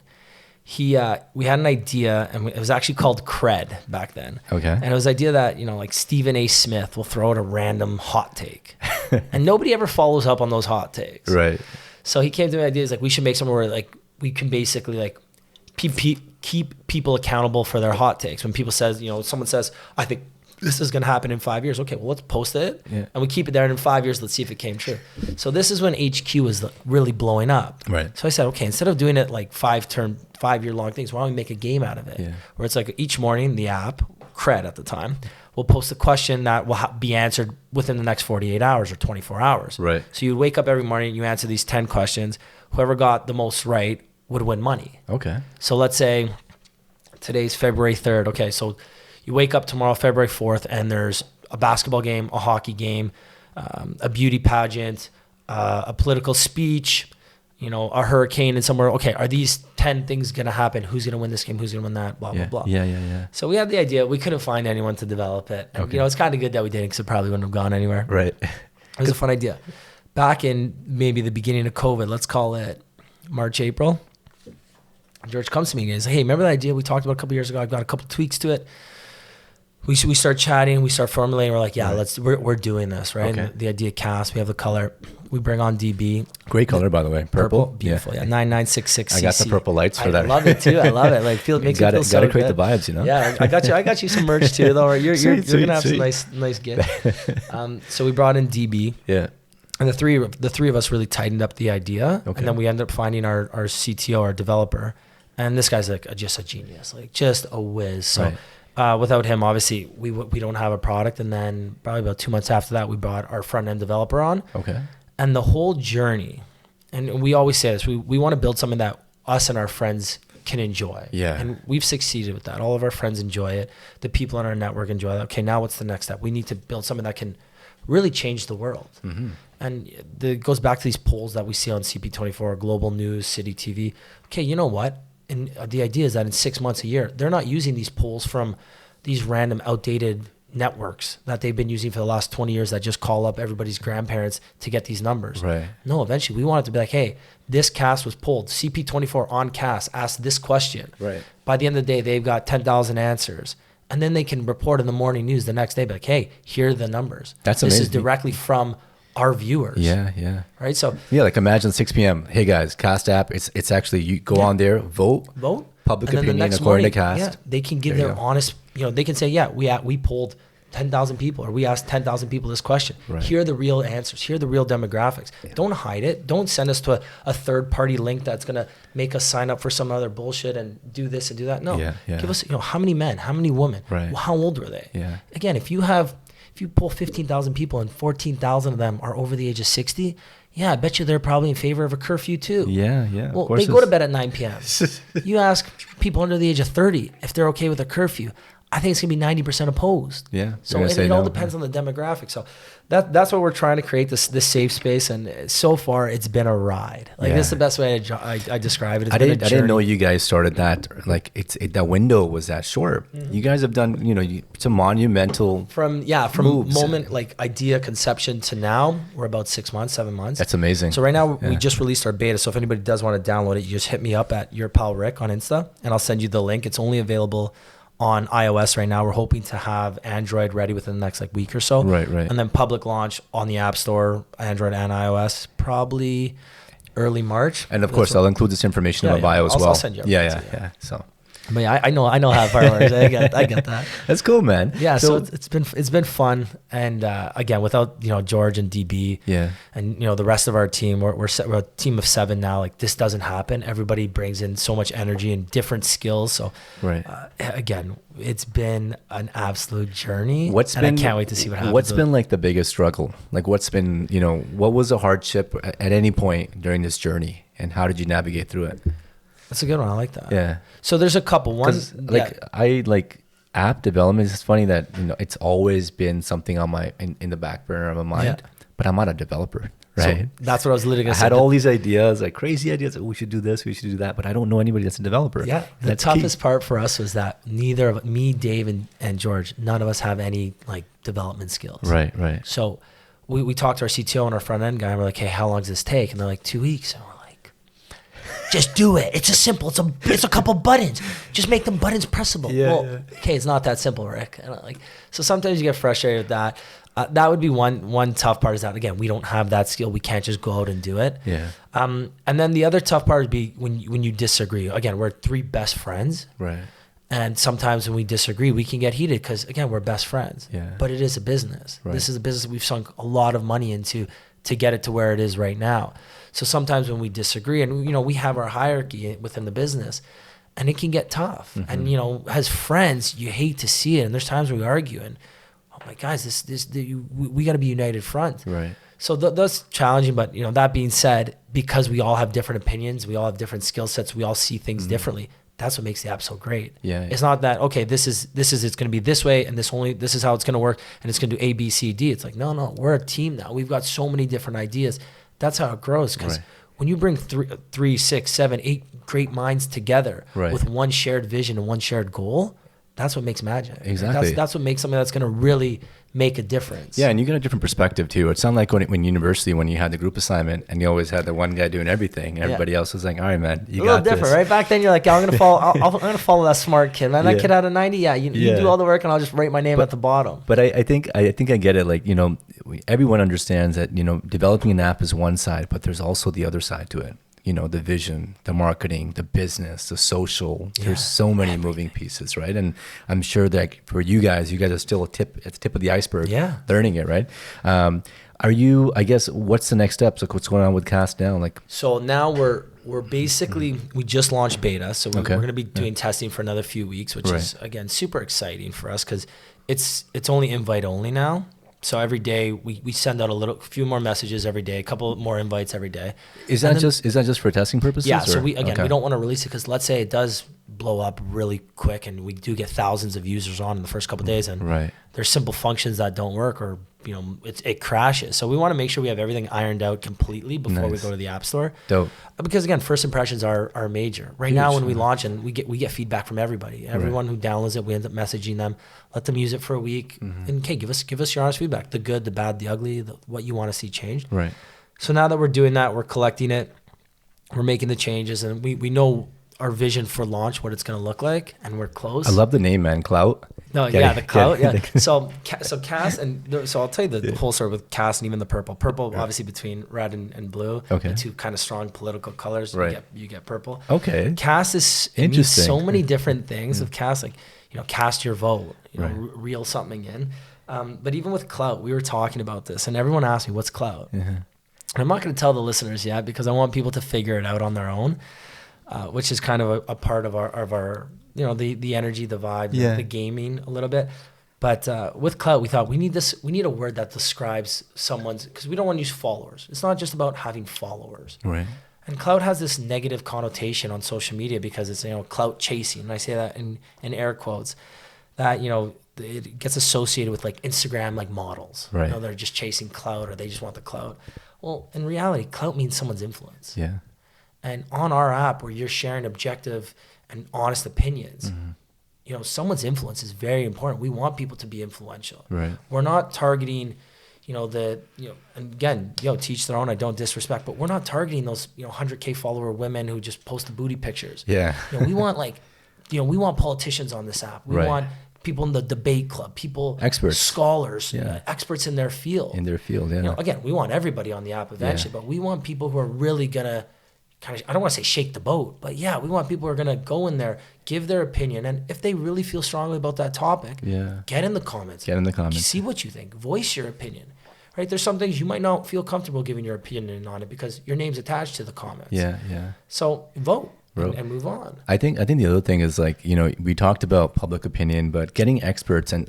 we had an idea, and it was actually called Cred back then. Okay. And it was the idea that, like Stephen A. Smith will throw out a random hot take. And nobody ever follows up on those hot takes. Right. So he came to the idea, is like, we should make somewhere where like we can basically like keep people accountable for their hot takes. When people says, someone says, I think this is going to happen in 5 years. Okay, well, let's post it. Yeah. And we keep it there. And in 5 years, let's see if it came true. So this is when HQ was really blowing up. Right. So I said, okay, instead of doing it like 5 year long things, why don't we make a game out of it? Yeah. Where it's like each morning, the app, Cred at the time, will post a question that will be answered within the next 48 hours or 24 hours. Right. So you wake up every morning, you answer these 10 questions. Whoever got the most right would win money. Okay. So let's say today's February 3rd. Okay, so you wake up tomorrow, February 4th, and there's a basketball game, a hockey game, a beauty pageant, a political speech, a hurricane in somewhere. Okay, are these 10 things going to happen? Who's going to win this game? Who's going to win that? Blah, blah, blah. Yeah. So we had the idea. We couldn't find anyone to develop it. And, it's kind of good that we didn't, because it probably wouldn't have gone anywhere. Right. It was a fun idea. Back in maybe the beginning of COVID, let's call it March, April, George comes to me and he goes, hey, remember that idea we talked about a couple years ago? I've got a couple tweaks to it. We start chatting, we start formulating. We're like, we're doing this, right? Okay. And the idea cast, we have the color. We bring on DB. Great color, by the way. Purple. Beautiful. Yeah. 9966 I got the purple lights for that. I love it too. I love it. Like, makes me feel so gotta create good. the vibes, Yeah, I got you some merch too, though. You're gonna have sweet. some nice gift. So we brought in DB. Yeah. And the three of us really tightened up the idea. Okay. And then we ended up finding our CTO, our developer. And this guy's like just a genius, like just a whiz. So without him, obviously, we don't have a product. And then probably about 2 months after that, we brought our front end developer on. Okay. And the whole journey, and we always say this, we want to build something that us and our friends can enjoy. Yeah. And we've succeeded with that. All of our friends enjoy it. The people on our network enjoy it. Okay, now what's the next step? We need to build something that can really change the world. Mm-hmm. And it goes back to these polls that we see on CP24, Global News, City TV. Okay, you know what? and the idea is that in 6 months, a year, they're not using these polls from these random outdated networks that they've been using for the last 20 years that just call up everybody's grandparents to get these numbers. Right. No, eventually we want it to be like, hey, this cast was polled. CP24 on cast asked this question. Right. By the end of the day, they've got 10,000 answers. And then they can report in the morning news the next day, be like, hey, here are the numbers. That's This is amazing. directly from our viewers. Yeah. Right? So Yeah, like imagine 6 p.m. Hey guys, Cast app. It's actually you go on there, vote. Public and then the opinion next according morning, to Cast. Yeah, they can give There you their go. honest, they can say, yeah, we polled 10,000 people, or we asked 10,000 people this question. Right. Here are the real answers. Here are the real demographics. Don't hide it. Don't send us to a third party link that's going to make us sign up for some other bullshit and do this and do that. No, Yeah. give us, how many men, how many women, Right. how old were they? Yeah. Again, if you pull 15,000 people and 14,000 of them are over the age of 60, yeah, I bet you they're probably in favor of a curfew too. Yeah. Well, Of course they go to bed at 9 p.m. You ask people under the age of 30 if they're okay with a curfew. I think it's going to be 90% opposed. Yeah, So they're gonna say it all no. depends on the demographic. So that's what we're trying to create, this safe space. And so far, it's been a ride. Like, Yeah. this is the best way I describe it. It's I been a didn't know journey. you guys started that. Like that window was that short. You guys have done it's a monumental. From moves. moment, like idea conception to now, we're about 6 months, 7 months. That's amazing. So right now we Yeah. just released our beta. So if anybody does want to download it, you just hit me up at your pal Rick on Insta, and I'll send you the link. It's only available on iOS right now. We're hoping to have Android ready within the next week or so. Right. And then public launch on the App Store, Android and iOS, probably early March. And of course, I'll include this information in Yeah, my bio yeah. as I'll well. send you Yeah. everything, So But yeah, I know how far works. I get that. that's cool, man. Yeah, so it's been fun, and again, without George and DB, Yeah. and the rest of our team, we're a team of 7 now. Like, this doesn't happen. Everybody brings in so much energy and different skills. So Right. Again, it's been an absolute journey. I can't wait to see what happens. What's been like the biggest struggle? Like, what's been what was a hardship at any point during this journey, and how did you navigate through it? That's a good one. I like that. Yeah. So there's a couple. One, I like app development. It's funny that it's always been something on my in the back burner of my mind. Yeah. But I'm not a developer, right? So that's what I was literally I going to say. had all these ideas, like crazy ideas. We should do this, we should do that, but I don't know anybody that's a developer. Yeah. And The that's key. toughest part for us was that neither of me, Dave, and George, none of us have any development skills. Right. So we talked to our CTO and our front end guy, and we're like, hey, how long does this take? And they're like, 2 weeks. And we're like, just do it. It's simple. It's a couple buttons. Just make them buttons pressable. Okay, it's not that simple, Rick. And so sometimes you get frustrated with that. That would be one tough part, is that, again, we don't have that skill. We can't just go out and do it. Yeah. And then the other tough part would be when you disagree. Again, we're 3 best friends. Right. And sometimes when we disagree, we can get heated because, again, we're best friends. Yeah. But it is a business. Right. This is a business we've sunk a lot of money into to get it to where it is right now. So sometimes when we disagree, and we have our hierarchy within the business, and it can get tough. Mm-hmm. And as friends, you hate to see it. And there's times we argue, and oh my guys, we got to be united front. Right. So that's challenging. But that being said, because we all have different opinions, we all have different skill sets, we all see things differently. That's what makes the app so great. Yeah. It's not that, okay, this is it's going to be this way, and this is how it's going to work, and it's going to do A, B, C, D. It's like, no, we're a team now. We've got so many different ideas. That's how it grows. Because Right. when you bring 3, 6, 7, 8 great minds together Right. with one shared vision and one shared goal, that's what makes magic. Exactly. That's what makes something that's going to really make a difference. Yeah, and you get a different perspective too. It sounded like when university, when you had the group assignment, and you always had the one guy doing everything, and everybody else was like, "All right, man, you a little got different, this." right? Back then, you're like, yeah, I'm gonna follow. I'm gonna follow that smart kid, man. That Yeah. kid had a 90. Yeah, you Yeah. do all the work, and I'll just write my name at the bottom. But I think I get it. Like, everyone understands that developing an app is one side, but there's also the other side to it. The vision, the marketing, the business, the social. Yeah, There's so many moving pieces, right? And I'm sure that for you guys are still at the tip of the iceberg, Yeah. learning it, right? Are you? I guess what's the next steps? Like, what's going on with Cast now? Like, So now we're basically, we just launched beta, so we're Okay. going to be doing testing for another few weeks, which is, again, super exciting for us because it's only invite only now. So every day we send out a few more messages every day, a couple more invites every day. is that just for testing purposes? Yeah. So or- we okay. don't want to release it because let's say it does blow up really quick and we do get thousands of users on in the first couple of days, and Right. there's simple functions that don't work or it crashes. So we want to make sure we have everything ironed out completely before we go to the app store. Dope. Because again, first impressions are major. Right now, when we launch, and we get feedback from everybody. Everyone who downloads it, we end up messaging them. Let them use it for a week, and okay, give us your honest feedback: the good, the bad, the ugly, what you want to see changed. Right. So now that we're doing that, we're collecting it, we're making the changes, and we know our vision for launch, what it's going to look like, and we're close. I love the name, man. Clout. No, the clout. Yeah. So Cass, so I'll tell you the whole story with Cass and even the purple. Purple, obviously between red and blue, the two kind of strong political colors. Right. You get purple. Okay. Cass is means so many different things of Cass, like cast your vote, reel something in. But even with clout, we were talking about this, and everyone asked me, "What's clout?" And I'm not going to tell the listeners yet because I want people to figure it out on their own. Which is kind of a part of our the energy, the vibe, the gaming a little bit. But with clout, we thought we need a word that describes someone's, because we don't want to use followers. It's not just about having followers. Right. And clout has this negative connotation on social media because it's clout chasing, and I say that in air quotes, that it gets associated with like Instagram like models. Right. They're just chasing clout, or they just want the clout. Well, in reality, clout means someone's influence. Yeah. And on our app, where you're sharing objective and honest opinions, someone's influence is very important. We want people to be influential. Right. We're not targeting, and again, teach their own. I don't disrespect, but we're not targeting those, 100K follower women who just post the booty pictures. Yeah. We want we want politicians on this app. We want people in the debate club, experts, scholars, experts in their field. Yeah. Again, we want everybody on the app eventually, but we want people who are really gonna I don't want to say shake the boat, but we want people who are going to go in there, give their opinion. And if they really feel strongly about that topic, get in the comments. See what you think. Voice your opinion, right? There's some things you might not feel comfortable giving your opinion on it because your name's attached to the comments. Yeah. So vote and move on. I think the other thing is we talked about public opinion, but getting experts and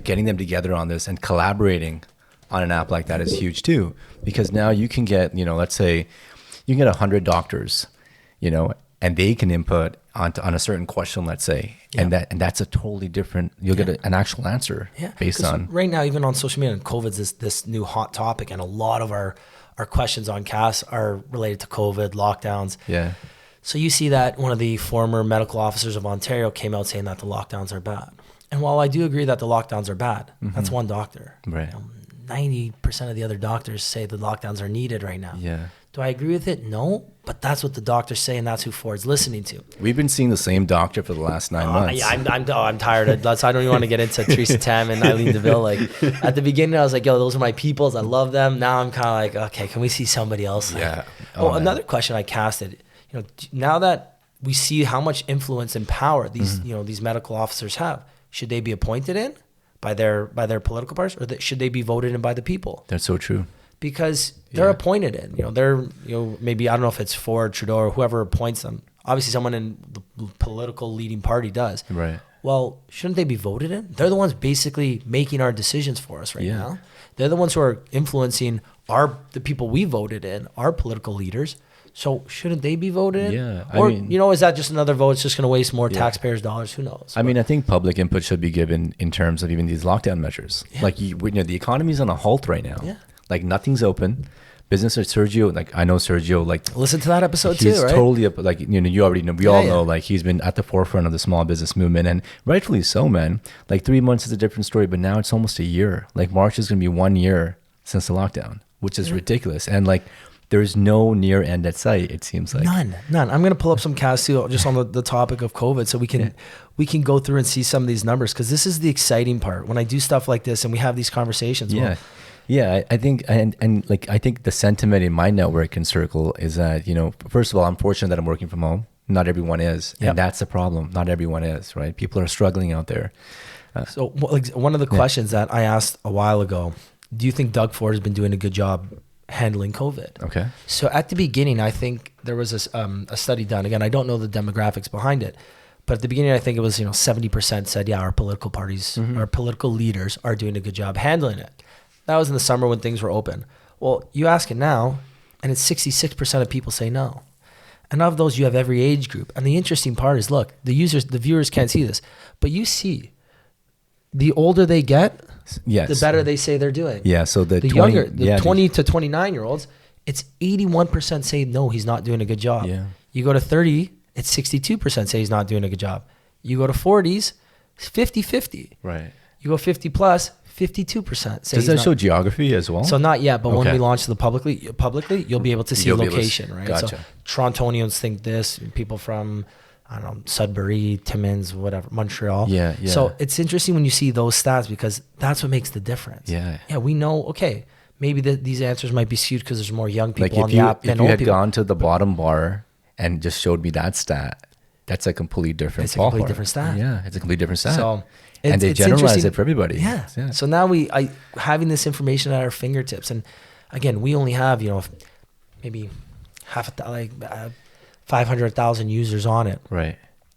getting them together on this and collaborating on an app like that is huge too, because now you can get, let's say, you can get 100 doctors, and they can input on a certain question, let's say, and that's a totally different. You'll get an actual answer based on. Right now, even on social media, and COVID's this new hot topic, and a lot of our questions on CAS are related to COVID lockdowns. Yeah. So you see that one of the former medical officers of Ontario came out saying that the lockdowns are bad. And while I do agree that the lockdowns are bad, that's one doctor. Right. 90% of the other doctors say the lockdowns are needed right now. Yeah. Do I agree with it? No, but that's what the doctors say, and that's who Ford's listening to. We've been seeing the same doctor for the last 9 months. Yeah, I'm tired of that. I don't even want to get into Teresa Tam and Eileen DeVille. At the beginning, I was like, yo, those are my peoples. I love them. Now I'm kind of like, okay, can we see somebody else? Yeah. Another question I casted, now that we see how much influence and power these, these medical officers have, should they be appointed in by their political parties, or should they be voted in by the people? That's so true. Because they're appointed in, they're, maybe, I don't know if it's Ford, Trudeau, or whoever appoints them. Obviously someone in the political leading party does. Right. Well, shouldn't they be voted in? They're the ones basically making our decisions for us right now. They're the ones who are influencing the people we voted in, our political leaders. So shouldn't they be voted in? Yeah. Or, is that just another vote? It's just going to waste more taxpayers' dollars. Who knows? I think public input should be given in terms of even these lockdown measures. Yeah. The economy's on a halt right now. Yeah. Nothing's open. Business at Sergio, I know Sergio, listen to that episode too, right? He's totally up, you already know, we all know, he's been at the forefront of the small business movement, and rightfully so, man. 3 months is a different story, but now it's almost a year. March is going to be 1 year since the lockdown, which is ridiculous. And there's no near end at sight, it seems like. None. I'm going to pull up some CAS too, just on the topic of COVID, so we can go through and see some of these numbers, because this is the exciting part. When I do stuff like this and we have these conversations. Yeah, I think, and I think the sentiment in my network and circle is that, first of all, I'm fortunate that I'm working from home. Not everyone is. And that's the problem. Not everyone is, right? People are struggling out there. So one of the questions that I asked a while ago, do you think Doug Ford has been doing a good job handling COVID? Okay. So at the beginning, I think there was a study done. Again, I don't know the demographics behind it, but at the beginning, I think it was 70% said, our political parties, our political leaders are doing a good job handling it. That was in the summer when things were open. Well, you ask it now, and it's 66% of people say no. And of those, you have every age group. And the interesting part is, look, the viewers can't see this, but you see the older they get, Yes. the better they say they're doing. Yeah. So the 20, younger, the yeah, 20 to 29 year olds, it's 81% say no, he's not doing a good job. Yeah. You go to 30, it's 62% say he's not doing a good job. You go to 40s, it's 50-50. Right. You go 50 plus, 52% say Does that show geography as well? So not yet, but when Okay. we launch the publicly, you'll be able to see You'll be able to location, right? Gotcha. So Torontonians think this, people from, I don't know, Sudbury, Timmins, whatever, Montreal. Yeah, yeah. So it's interesting when you see those stats because that's what makes the difference. Yeah. Yeah, we know, okay, maybe these answers might be skewed because there's more young Like people on if the app you than had old people. gone to the bottom bar and just showed me that stat, that's a completely different It's a completely ballpark. different stat. Yeah, it's a completely different stat. So and they it's generalize interesting. it for everybody. Yeah. Yeah. So now having this information at our fingertips, and again, we only have, maybe 500,000 users on it. Right.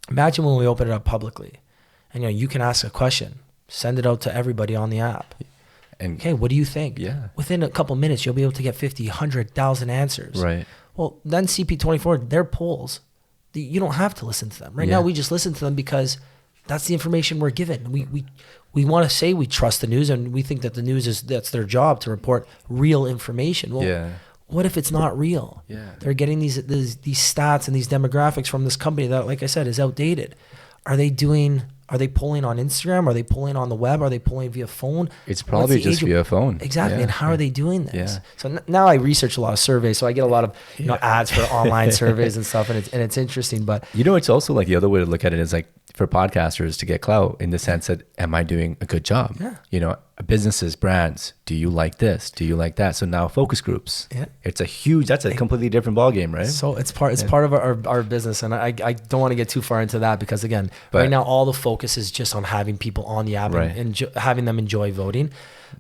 Imagine when we open it up publicly, and you can ask a question, send it out to everybody on the app. And Okay, what do you think? Yeah. Within a couple minutes, you'll be able to get 50, 100,000 answers. Right. Well, then CP24, their polls, you don't have to listen to them. Right Yeah. now, we just listen to them because that's the information we're given. We want to say we trust the news, and we think that the news that's their job to report real information. Well, Yeah. what if it's not real? Yeah. They're getting these stats and these demographics from this company that, like I said, is outdated. Are they polling on Instagram? Are they polling on the web? Are they polling via phone? It's What's probably the just age of- via phone. Exactly. Yeah. And how are they doing this? Yeah. So now I research a lot of surveys. So I get a lot of ads for online surveys and stuff. And it's interesting. But It's also like the other way to look at it is like for podcasters to get clout in the sense that, am I doing a good job? Yeah. Businesses, brands, do you like this? Do you like that? So now focus groups. Yeah. That's a completely different ballgame, right? so it's part of our business. And I don't want to get too far into that because, again, But- right now all the focus is just on having people on the app Right. and having them enjoy voting.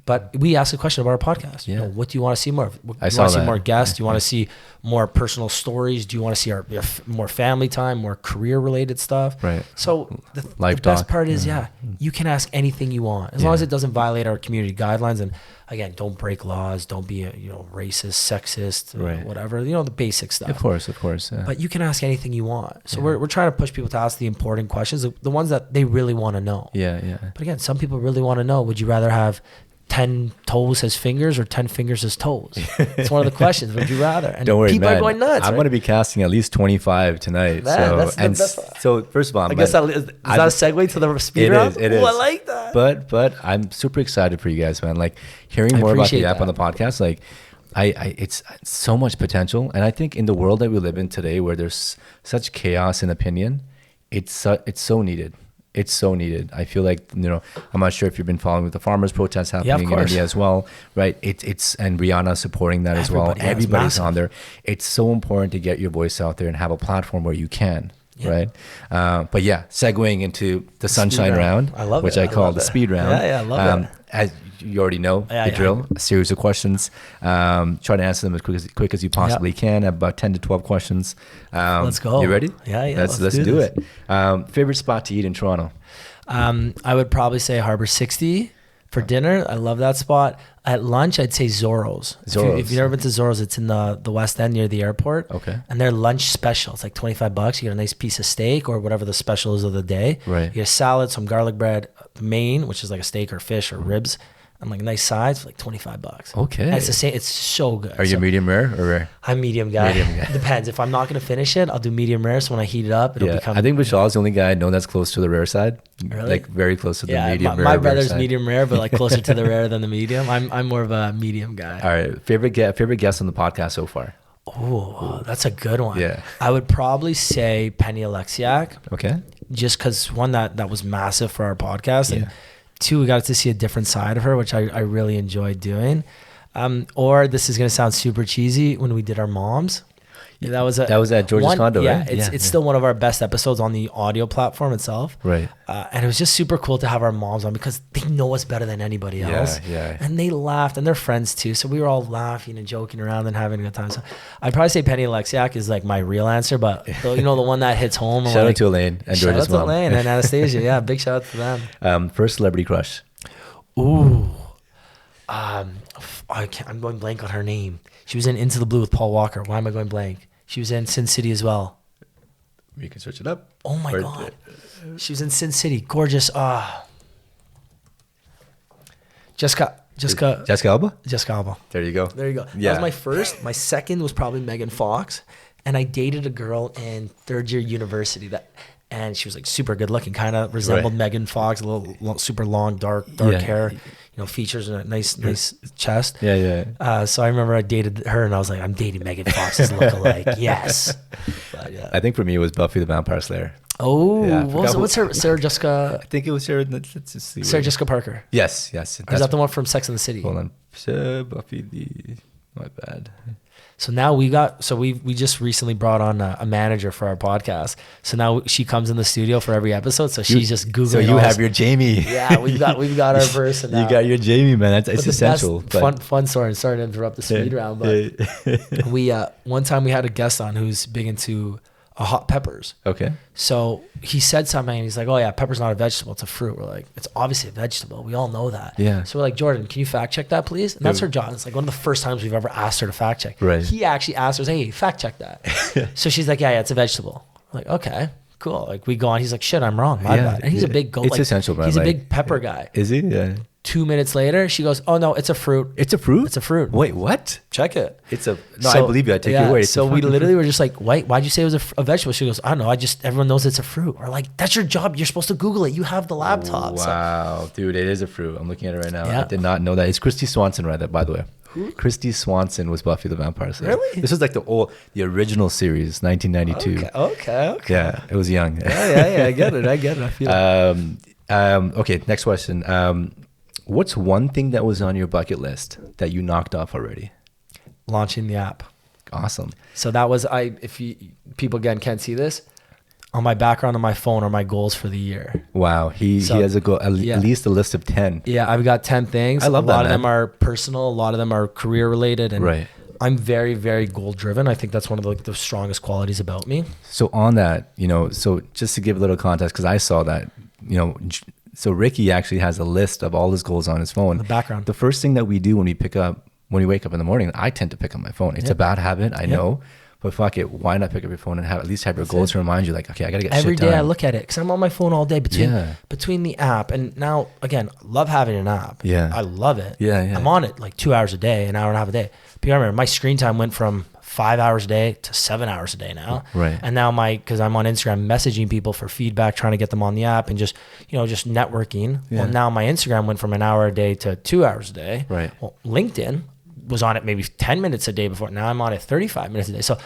But we ask a question about our podcast. Yeah. What do you want to see more of? Do you I want saw to see that. more guests? Do you want to see more personal stories? Do you want to see our more family time, more career related stuff? Right. So the Life best doc. part is, you can ask anything you want as long as it doesn't violate our community guidelines. And again, don't break laws. Don't be racist, sexist, Right. whatever. The basic stuff. Of course. Yeah. But you can ask anything you want. So we're trying to push people to ask the important questions, the ones that they really want to know. yeah. But again, some people really want to know, would you rather have 10 toes as fingers or 10 fingers as toes? It's one of the questions. Would you rather? And Don't worry, people man. are going nuts. I'm right? going to be casting at least 25 tonight. Man, So first of all, I guess that is that a segue to the speed round? It is. I like that. But I'm super excited for you guys, man. Like hearing more about the appreciate app on the that. podcast, like it's so much potential. And I think in the world that we live in today, where there's such chaos in opinion, it's so needed. It's so needed. I feel like, I'm not sure if you've been following with the farmers protests happening in course. India as well, right? It's and Rihanna supporting that as well. Everybody, yeah, it's Everybody's massive. on there. It's so important to get your voice out there and have a platform where you can, right? But yeah, segueing into the Sunshine round. round, I love which it. I I call love the it. speed round. Yeah, I love it. As you already know, Yeah, the yeah. drill, a series of questions. Try to answer them as quick as you possibly can. About 10 to 12 questions. Let's go. You ready? Yeah. Let's do do this. it. Favorite spot to eat in Toronto? I would probably say Harbor 60 for dinner. I love that spot. At lunch, I'd say Zorro's. If you've never been to Zorro's, it's in the West End near the airport. Okay. And their lunch special, it's like $25. You get a nice piece of steak or whatever the special is of the day. Right. You get a salad, some garlic bread, the main, which is like a steak or fish or ribs, and like nice sides for like $25. Okay. And it's the same. It's so good. Are you medium rare or rare? I'm medium guy. Medium guy. Depends. If I'm not going to finish it, I'll do medium rare. So when I heat it up, it'll become. I think Vishal's the only guy I know that's close to the rare side. Really? Like very close to the yeah, medium rare. my rare brother's side. medium rare, but like closer to the rare than the medium. I'm more of a medium guy. All right. Favorite guest on the podcast so far? Oh, that's a good one. Yeah. I would probably say Penny Alexiak, Okay. just because one, that was massive for our podcast, and Yeah. two, we got to see a different side of her, which I really enjoyed doing. Or this is going to sound super cheesy, when we did our moms. That was at George's condo, yeah, right? It's still one of our best episodes on the audio platform itself. Right. And it was just super cool to have our moms on because they know us better than anybody else. Yeah. And they laughed, and they're friends too. So we were all laughing and joking around and having a good time. So I'd probably say Penny Alexiak is like my real answer, but the one that hits home. Shout out to Elaine and shout George's out to mom. Elaine and Anastasia. Yeah, big shout out to them. First celebrity crush. Ooh. I'm going blank on her name. She was in Into the Blue with Paul Walker. Why am I going blank? She was in Sin City as well. You can search it up. Oh my God. She was in Sin City. Gorgeous. Jessica Alba? Jessica Alba. There you go. There you go. Yeah. That was my first. My second was probably Megan Fox. And I dated a girl in third year university and she was like super good looking, kind of resembled Megan Fox, a little super long, dark hair, features and a nice chest. Yeah. So I remember I dated her and I was like, I'm dating Megan Fox's lookalike. Yes. But, yeah. I think for me it was Buffy the Vampire Slayer. Oh, Yeah, what's her? Sarah Jessica. I think it was Sarah. Let's just see. Sarah Jessica Parker. Yes. Or is that the one from Sex and the City? Hold on. Buffy the. My bad. So now we just recently brought on a manager for our podcast. So now she comes in the studio for every episode. So she's just Googling. So you have your Jamie. Yeah, we've got our person now. You got your Jamie, man. It's essential. Fun story. Sorry to interrupt the speed round, but we one time we had a guest on who's big into hot peppers. Okay. So he said something and he's like, oh yeah, pepper's not a vegetable, it's a fruit. We're like, it's obviously a vegetable. We all know that. Yeah. So we're like, Jordan, can you fact check that please? And that's her job. It's like one of the first times we've ever asked her to fact check. Right. He actually asked her, hey, fact check that. So she's like, yeah, it's a vegetable. We're like, okay, cool. Like we go on, he's like, shit, I'm wrong. My bad. And he's a big goat. It's essential, man. He's a big pepper guy. Is he? Yeah. 2 minutes later, she goes, oh no, it's a fruit. It's a fruit? It's a fruit. Wait, what? Check it. I believe you. I take your word. So we literally were just like, why'd you say it was a vegetable? She goes, I don't know. Everyone knows it's a fruit. We're like, that's your job. You're supposed to Google it. You have the laptop. Wow, dude, it is a fruit. I'm looking at it right now. Yeah. I did not know that. It's Christy Swanson, right? That, by the way. Who? Christy Swanson was Buffy the Vampire Slayer. Really? This was like the original series, 1992. Okay. Yeah, it was young. Yeah. I get it. I feel it. Okay, next question. What's one thing that was on your bucket list that you knocked off already? Launching the app. Awesome. So that was people again can't see this. On my background on my phone are my goals for the year. Wow, he has a goal, at least a list of 10. Yeah, I've got 10 things. I love that. A lot of them are personal. A lot of them are career related. And right. I'm very, very goal driven. I think that's one of the strongest qualities about me. So on that, so just to give a little context, because I saw that, so Ricky actually has a list of all his goals on his phone. The background. The first thing that we do when we wake up in the morning, I tend to pick up my phone. It's a bad habit, I know, but fuck it. Why not pick up your phone and at least have your goals to remind you, like, okay, I gotta get every shit done. day I look at it because I'm on my phone all day between the app and now again, love having an app. Yeah, I love it. Yeah. I'm on it like 2 hours a day, an hour and a half a day. But you remember, my screen time went from 5 hours a day to 7 hours a day now. Right. And now because I'm on Instagram messaging people for feedback, trying to get them on the app and just networking. Yeah. Well, now my Instagram went from an hour a day to 2 hours a day. Right. Well, LinkedIn was on it maybe 10 minutes a day before. Now I'm on it 35 minutes a day. So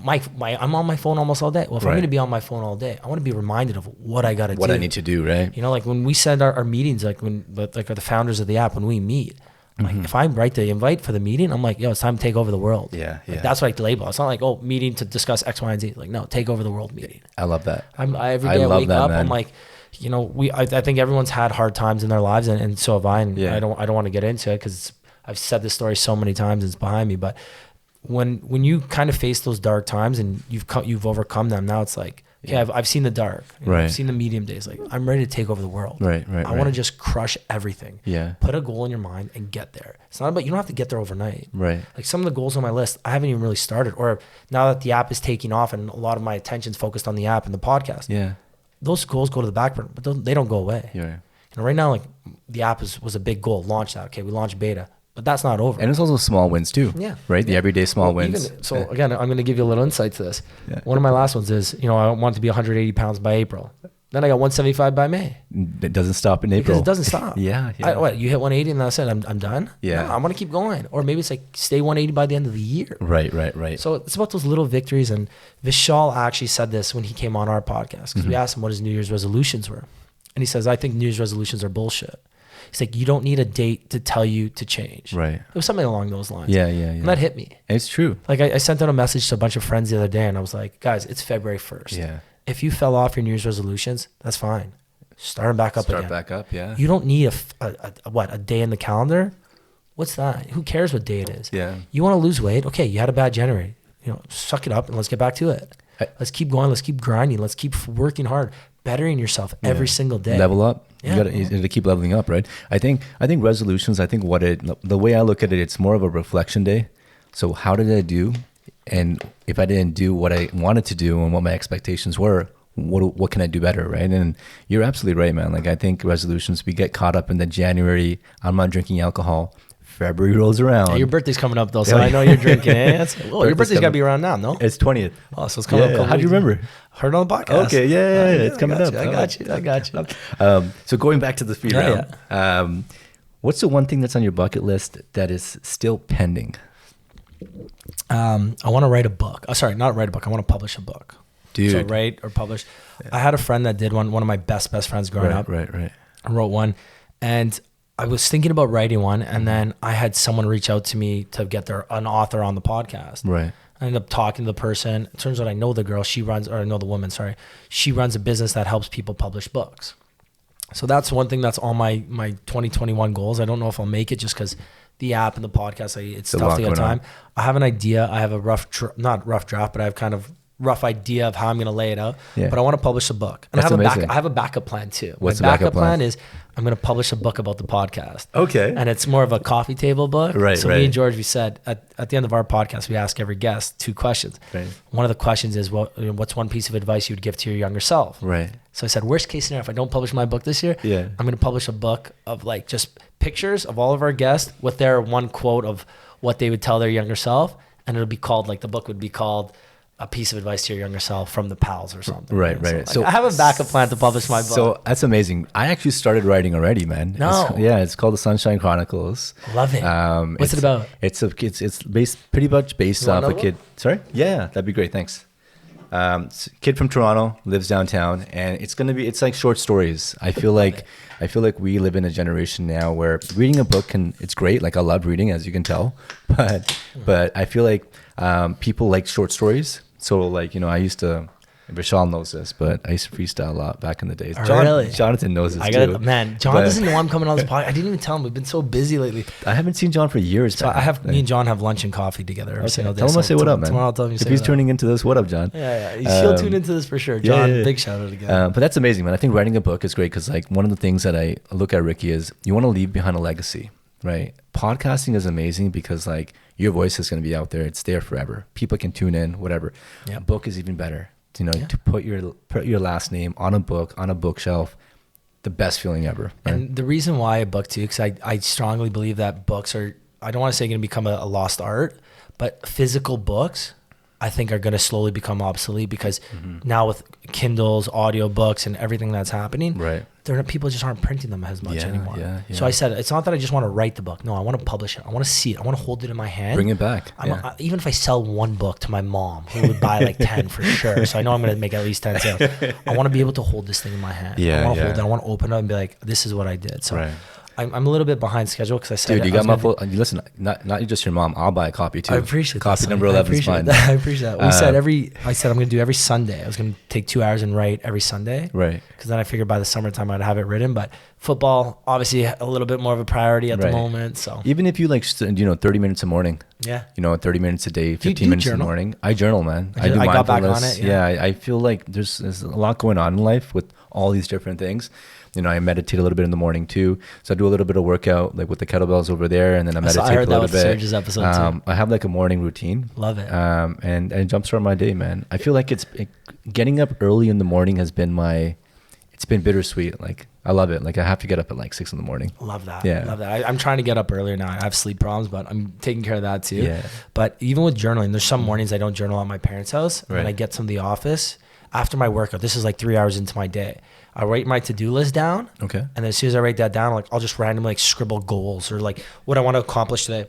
I'm on my phone almost all day. Well, if I'm going to be on my phone all day, I want to be reminded of what I got to do. What I need to do, right? Like when we send our meetings, like the founders of the app, when we meet, like if I write the invite for the meeting, I'm like, yo, it's time to take over the world. Yeah. Like, that's what I label. It's not like, oh, meeting to discuss X, Y, and Z. Like, no, take over the world meeting. I love that. Every day I wake up, man. I'm like, I think everyone's had hard times in their lives, and so have I. And I don't want to get into it because I've said this story so many times. It's behind me, but when you kind of face those dark times and you've overcome them, now it's like, okay, I've seen the dark. Right. I've seen the medium days. Like, I'm ready to take over the world. Right. I want to just crush everything. Yeah. Put a goal in your mind and get there. It's not about, you don't have to get there overnight. Right. Like some of the goals on my list, I haven't even really started. Or now that the app is taking off and a lot of my attention's focused on the app and the podcast. Yeah. Those goals go to the back burner, but they don't go away. Yeah. Right now, like the app was a big goal. Launch that. Okay, we launched beta. But that's not over. And it's also small wins too. Yeah. Right? The everyday small wins. Again, I'm going to give you a little insight to this. Yeah. One of my last ones is, I want to be 180 pounds by April. Then I got 175 by May. It doesn't stop in April. Because it doesn't stop. Yeah. You hit 180 and that's it. I'm done? Yeah. No, I'm going to keep going. Or maybe it's like stay 180 by the end of the year. Right. So it's about those little victories. And Vishal actually said this when he came on our podcast. Because we asked him what his New Year's resolutions were. And he says, I think New Year's resolutions are bullshit. He's like, you don't need a date to tell you to change. Right. It was something along those lines. Yeah. And that hit me. It's true. Like I sent out a message to a bunch of friends the other day and I was like, guys, it's February 1st. Yeah. If you fell off your New Year's resolutions, that's fine. Start them back up again. Start back up, yeah. You don't need a day in the calendar. What's that? Who cares what day it is? Yeah. You want to lose weight? Okay, you had a bad January. Suck it up and let's get back to it. Let's keep going. Let's keep grinding. Let's keep working hard, bettering yourself every single day. Level up. Yeah. You got to keep leveling up, right? I think resolutions, the way I look at it, it's more of a reflection day. So how did I do? And if I didn't do what I wanted to do and what my expectations were, what can I do better, right? And you're absolutely right, man. Like I think resolutions, we get caught up in the January, I'm not drinking alcohol. February rolls around. Yeah, your birthday's coming up though, so I know you're drinking. Well, your birthday's gotta be around now, no? It's 20th. Oh, so it's coming up. How do you remember? Heard it on the podcast. Okay, yeah, it's coming up. I got you. So going back to the speed round, what's the one thing that's on your bucket list that is still pending? I want to write a book. Oh, sorry, not write a book. I want to publish a book. Dude. So write or publish. I had a friend that did one of my best friends growing up. Right. I wrote one, and I was thinking about writing one, and then I had someone reach out to me to get an author on the podcast. Right. I ended up talking to the person. It turns out I know the girl. I know the woman, sorry. She runs a business that helps people publish books. So that's one thing that's on my 2021 goals. I don't know if I'll make it just because the app and the podcast, it's tough to get time. I have an idea. I have a not rough draft, but I have kind of rough idea of how I'm going to lay it out, but I want to publish a book. And I have a backup plan too. What's the backup plan is I'm going to publish a book about the podcast. Okay. And it's more of a coffee table book. Right. So me and George, we said at the end of our podcast, we ask every guest 2 questions. Right. One of the questions is, what's one piece of advice you would give to your younger self? Right. So I said, worst case scenario, if I don't publish my book this year, I'm going to publish a book of like just pictures of all of our guests with their one quote of what they would tell their younger self. And it'll be called, like the book would be called A Piece of Advice to Your Younger Self from the Pals or something. Right. So I have a backup plan to publish my book. So that's amazing. I actually started writing already, man. No. It's called the Sunshine Chronicles. Love it. What's it about? It's pretty much based off a kid. Sorry? Yeah, that'd be great. Thanks. Kid from Toronto, lives downtown, and it's like short stories. I feel like we live in a generation now where reading a book it's great. Like I love reading, as you can tell, but I feel like people like short stories. So like, I used to, Vishal knows this, but I used to freestyle a lot back in the days. Really? Jonathan knows this too. Man, John doesn't know I'm coming on this podcast. I didn't even tell him. We've been so busy lately. I haven't seen John for years. So me and John have lunch and coffee together every single day. Tell him I say what up, man. Tomorrow I'll tell him if he's tuning into this, what up, John? Yeah. He'll tune into this for sure. John, big shout out again. But that's amazing, man. I think writing a book is great because like one of the things that I look at, Ricky, is you want to leave behind a legacy, right? Podcasting is amazing because like your voice is going to be out there. It's there forever. People can tune in, whatever. A book is even better. To put your last name on a book, on a bookshelf, the best feeling ever. Right? And the reason why a book too, because I strongly believe that books are, I don't want to say going to become a lost art, but physical books, I think are going to slowly become obsolete because now with Kindles, audiobooks, and everything that's happening, right? People just aren't printing them as much anymore. So I said, it's not that I just want to write the book. No, I want to publish it. I want to see it. I want to hold it in my hand. Bring it back. Even if I sell one book to my mom, who would buy like 10 for sure. So I know I'm going to make at least 10 sales. I want to be able to hold this thing in my hand. I want to hold it. I want to open it and be like, this is what I did. So I'm a little bit behind schedule because I said, dude, you got my full. Listen, not just your mom. I'll buy a copy too. I appreciate copy that. Number 11 is fine. I appreciate that. I said I'm going to do every Sunday. I was going to take 2 hours and write every Sunday. Right. Because then I figured by the summertime I'd have it written. But football, obviously, a little bit more of a priority at the moment. So even if you 30 minutes a morning. Yeah. 30 minutes a day, 15 minutes in the morning. I journal, man. I got back on it. Yeah. I feel like there's a lot going on in life with all these different things. I meditate a little bit in the morning too. So I do a little bit of workout, like with the kettlebells over there, and then I meditate a little bit. Serge's episode too. I have like a morning routine. Love it. And jumpstart my day, man. I feel like getting up early in the morning has been it's been bittersweet. Like I love it. Like I have to get up at like 6 a.m. Love that. Yeah. Love that. I'm trying to get up earlier now. I have sleep problems, but I'm taking care of that too. Yeah. But even with journaling, there's some mornings I don't journal at my parents' house, and then I get to the office after my workout. This is like 3 hours into my day. I write my to-do list down. Okay. And then as soon as I write that down, like I'll just randomly like scribble goals or like what I want to accomplish today.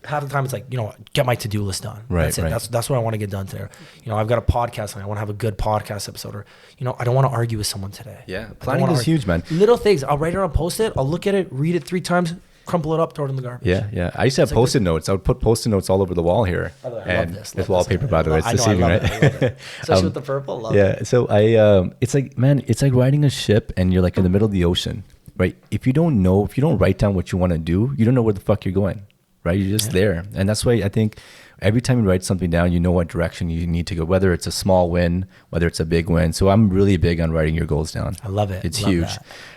Half the time it's like, get my to-do list done. Right. That's it. That's what I want to get done today. I've got a podcast and I want to have a good podcast episode, or, I don't want to argue with someone today. Yeah. Planning is huge, man. Little things. I'll write it on Post-it. I'll look at it, read it 3 times, crumple it up, throw it in the garbage. Yeah. I used to have Post-it notes. I would put Post-it notes all over the wall here. I love this. It's wallpaper, by the way. It's deceiving, right? I love it. Especially with the purple. Love it. So it's like, man, it's like riding a ship and you're like in the middle of the ocean, right? If you don't write down what you want to do, you don't know where the fuck you're going, right? You're just there. And that's why I think every time you write something down, you know what direction you need to go, whether it's a small win, whether it's a big win. So I'm really big on writing your goals down. I love it. It's huge.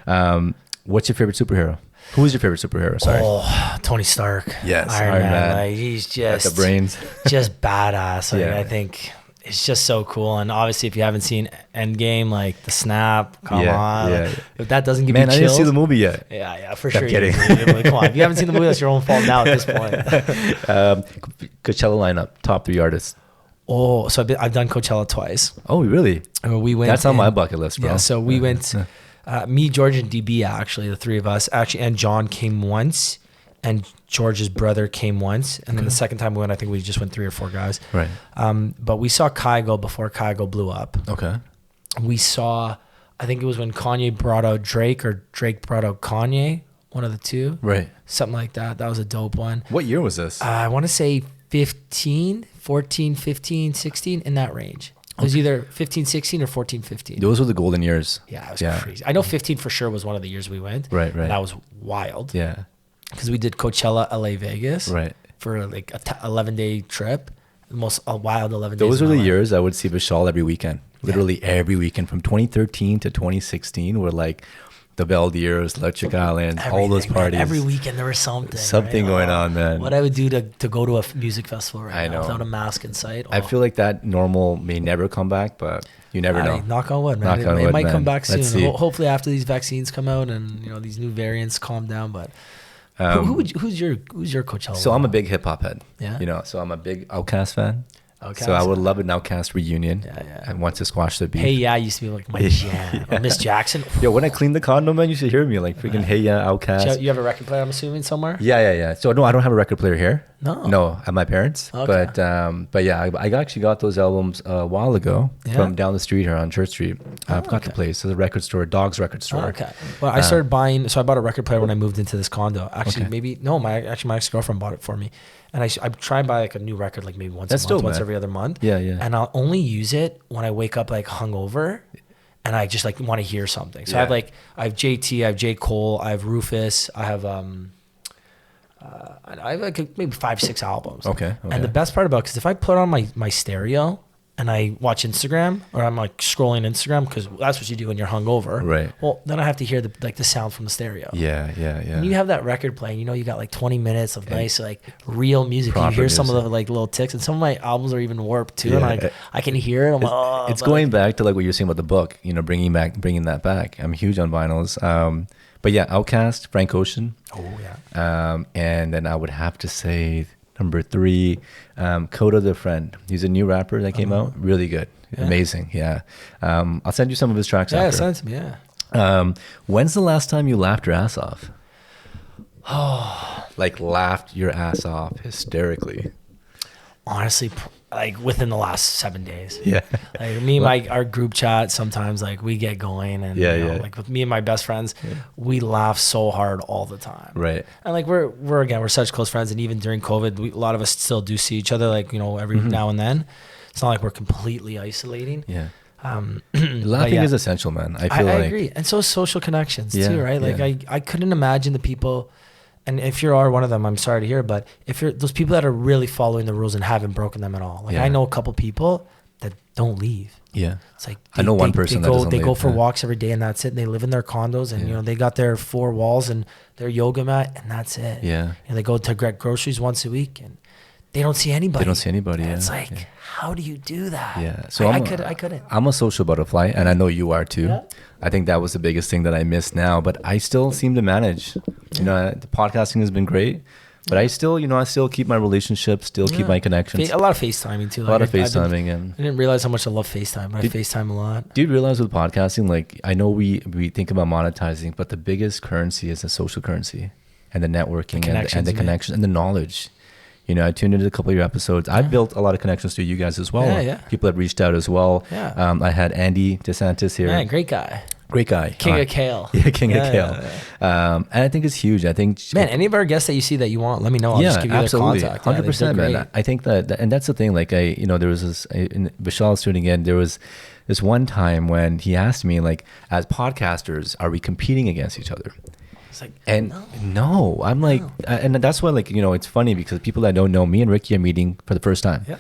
What's your favorite superhero? Who is your favorite superhero? Sorry. Oh, Tony Stark. Yes, Iron Man. Like, he's just the brains. just badass. Like, Yeah. I think it's just so cool. And obviously, if you haven't seen Endgame, like the snap, come on. Yeah. If that doesn't give Man, you I chills. didn't see the movie yet. Yeah, for I'm sure. kidding. Come on. If you haven't seen the movie, that's your own fault now at this point. Coachella lineup, top 3 artists. Oh, so I've done Coachella twice. Oh, really? We went. That's on my bucket list, bro. Yeah, so we went. Me, George, and DB. Actually, the 3 of us. Actually, and John came once, and George's brother came once, and then the second time we went, I think we just went 3 or 4 guys. Right. But we saw Kygo before Kygo blew up. Okay. We saw, I think it was when Kanye brought out Drake or Drake brought out Kanye, one of the two. Right. Something like that. That was a dope one. What year was this? I want to say 14, 15, 16, in that range. It was either 15, 16 or 14, 15. Those were the golden years. Yeah, it was crazy. I know 15 for sure was one of the years we went. Right. And that was wild. Yeah. Because we did Coachella, LA, Vegas. Right. For like a 11-day trip. The most wild 11 days. Those of were my the life. years I would see Vishal every weekend. Literally every weekend from 2013 to 2016 were like the Beldiers, Electric Island, all those Everything, parties. man. Every weekend there was something. Something going on, man. What I would do to go to a music festival right I now know. without a mask in sight. I feel like that normal may never come back, but you never know. Knock on wood, man. Knock on It wood, might man. come back soon. Let's see. Hopefully after these vaccines come out and these new variants calm down. But who's your Coachella? So I'm a big hip hop head. Yeah. So I'm a big Outkast fan. Okay. So I would love an Outkast reunion. Yeah. And want to squash the beef. Hey Yeah used to be like my jam. Or Miss Jackson. Yo, when I clean the condo, man, you should hear me like freaking Hey Yeah, Outkast. You have a record player, I'm assuming, somewhere? Yeah. So no, I don't have a record player here. No. At my parents. Okay. But yeah, I actually got those albums a while ago Yeah. from down the street here on Church Street. I forgot the place. There's a record store, Dog's Record Store. Oh, okay. Well, I started buying. So I bought a record player when I moved into this condo. Actually, my ex-girlfriend bought it for me, and I try and buy like a new record like maybe once a month, once every other month. Yeah. And I'll only use it when I wake up like hungover, and I just like want to hear something. So I have JT, I have J. Cole, I have Rufus, I have like maybe 5-6 albums. Okay. And the best part about it, because if I put on my stereo and I watch Instagram, or I'm like scrolling Instagram, because that's what you do when you're hungover. Right. Well, then I have to hear the sound from the stereo. Yeah. When you have that record playing, you got like 20 minutes of nice like real music. You hear some of the like little ticks, and some of my albums are even warped too. Yeah. And I can hear it. I'm like, oh, it's going back to like what you were saying about the book. Bringing that back. I'm huge on vinyls. But yeah, Outkast, Frank Ocean. Oh yeah. And then I would have to say number 3, Coda the Friend. He's a new rapper that came out. Really good. Yeah. Amazing. Yeah. I'll send you some of his tracks after. Yeah, send it to me. Yeah. When's the last time you laughed your ass off? Like laughed your ass off hysterically. Honestly, like within the last 7 days. Yeah. Like me and our group chat, sometimes like we get going, and like with me and my best friends, we laugh so hard all the time. Right. And like we're such close friends, and even during COVID, a lot of us still do see each other, like every now and then. It's not like we're completely isolating. Yeah. Laughing is essential, man. I feel I like agree, and so is social connections too, right? Like yeah. I couldn't imagine the people. And if you are one of them, I'm sorry to hear, but if you're those people that are really following the rules and haven't broken them at all, like I know a couple people that don't leave. Yeah, it's like I know one person they go, that doesn't they leave, go for walks every day, and that's it. And they live in their condos, and they got their 4 walls and their yoga mat, and that's it. Yeah, and they go to get groceries once a week, and they don't see anybody. And it's like, how do you do that? Yeah, so I couldn't. I'm a social butterfly, and I know you are too. Yeah. I think that was the biggest thing that I miss now, but I still seem to manage. The podcasting has been great, but I still keep my relationships, keep my connections. A lot of FaceTiming too. A lot of FaceTiming. And I didn't realize how much I love FaceTime, but I FaceTime a lot. Do you realize with podcasting, like I know we think about monetizing, but the biggest currency is the social currency and the networking and the connection and the knowledge. I tuned into a couple of your episodes. I've built a lot of connections through you guys as well. Yeah. People have reached out as well. Yeah. I had Andy DeSantis here. Man, great guy. Great guy. King of Kale. Yeah, King of Kale. And I think it's huge. I think... Man, any of our guests that you see that you want, let me know. I'll just give you absolutely. their contact. 100%, man. I think that, and that's the thing, like there was this, in Vishal's tuning in, there was this one time when he asked me, like, as podcasters, are we competing against each other? It's like, and no, I'm like, and that's why, like, it's funny because people that don't know, me and Ricky are meeting for the first time. Yeah.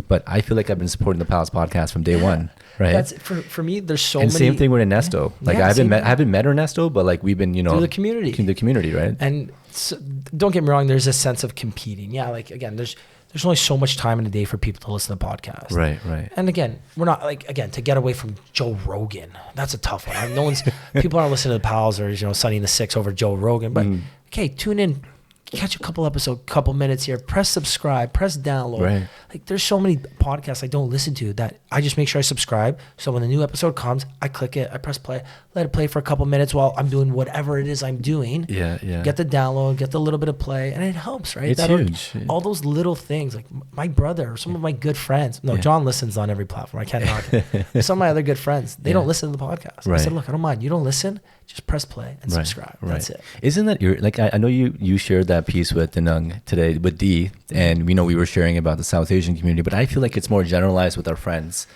But I feel like I've been supporting the Palace podcast from day one, right? That's for me. There's so many. And same thing with Ernesto. Like I haven't met Ernesto, but like we've been, through the community. Through the community, right? And so, don't get me wrong. There's a sense of competing. Yeah, like again, there's there's only so much time in a day for people to listen to podcasts. Right. And again, we're not like, again, to get away from Joe Rogan, that's a tough one. No one's, people aren't listening to the Pals or, Sunny in the Six over Joe Rogan, but okay, tune in, catch a couple minutes here, press subscribe, press download. Right. Like there's so many podcasts I don't listen to that I just make sure I subscribe. So when the new episode comes, I click it, I press play, let it play for a couple minutes while I'm doing whatever it is I'm doing. Yeah. Get the download, get the little bit of play, and it helps, right? It's huge. All those little things, like my brother, some of my good friends. No, John listens on every platform. I can't knock him. Some of my other good friends, they don't listen to the podcast. Right. I said, look, I don't mind. You don't listen, just press play and subscribe. That's it. Isn't that your, like, I know you shared that piece with Denung today with D, and we were sharing about the South Asian community, but I feel like it's more generalized with our friends,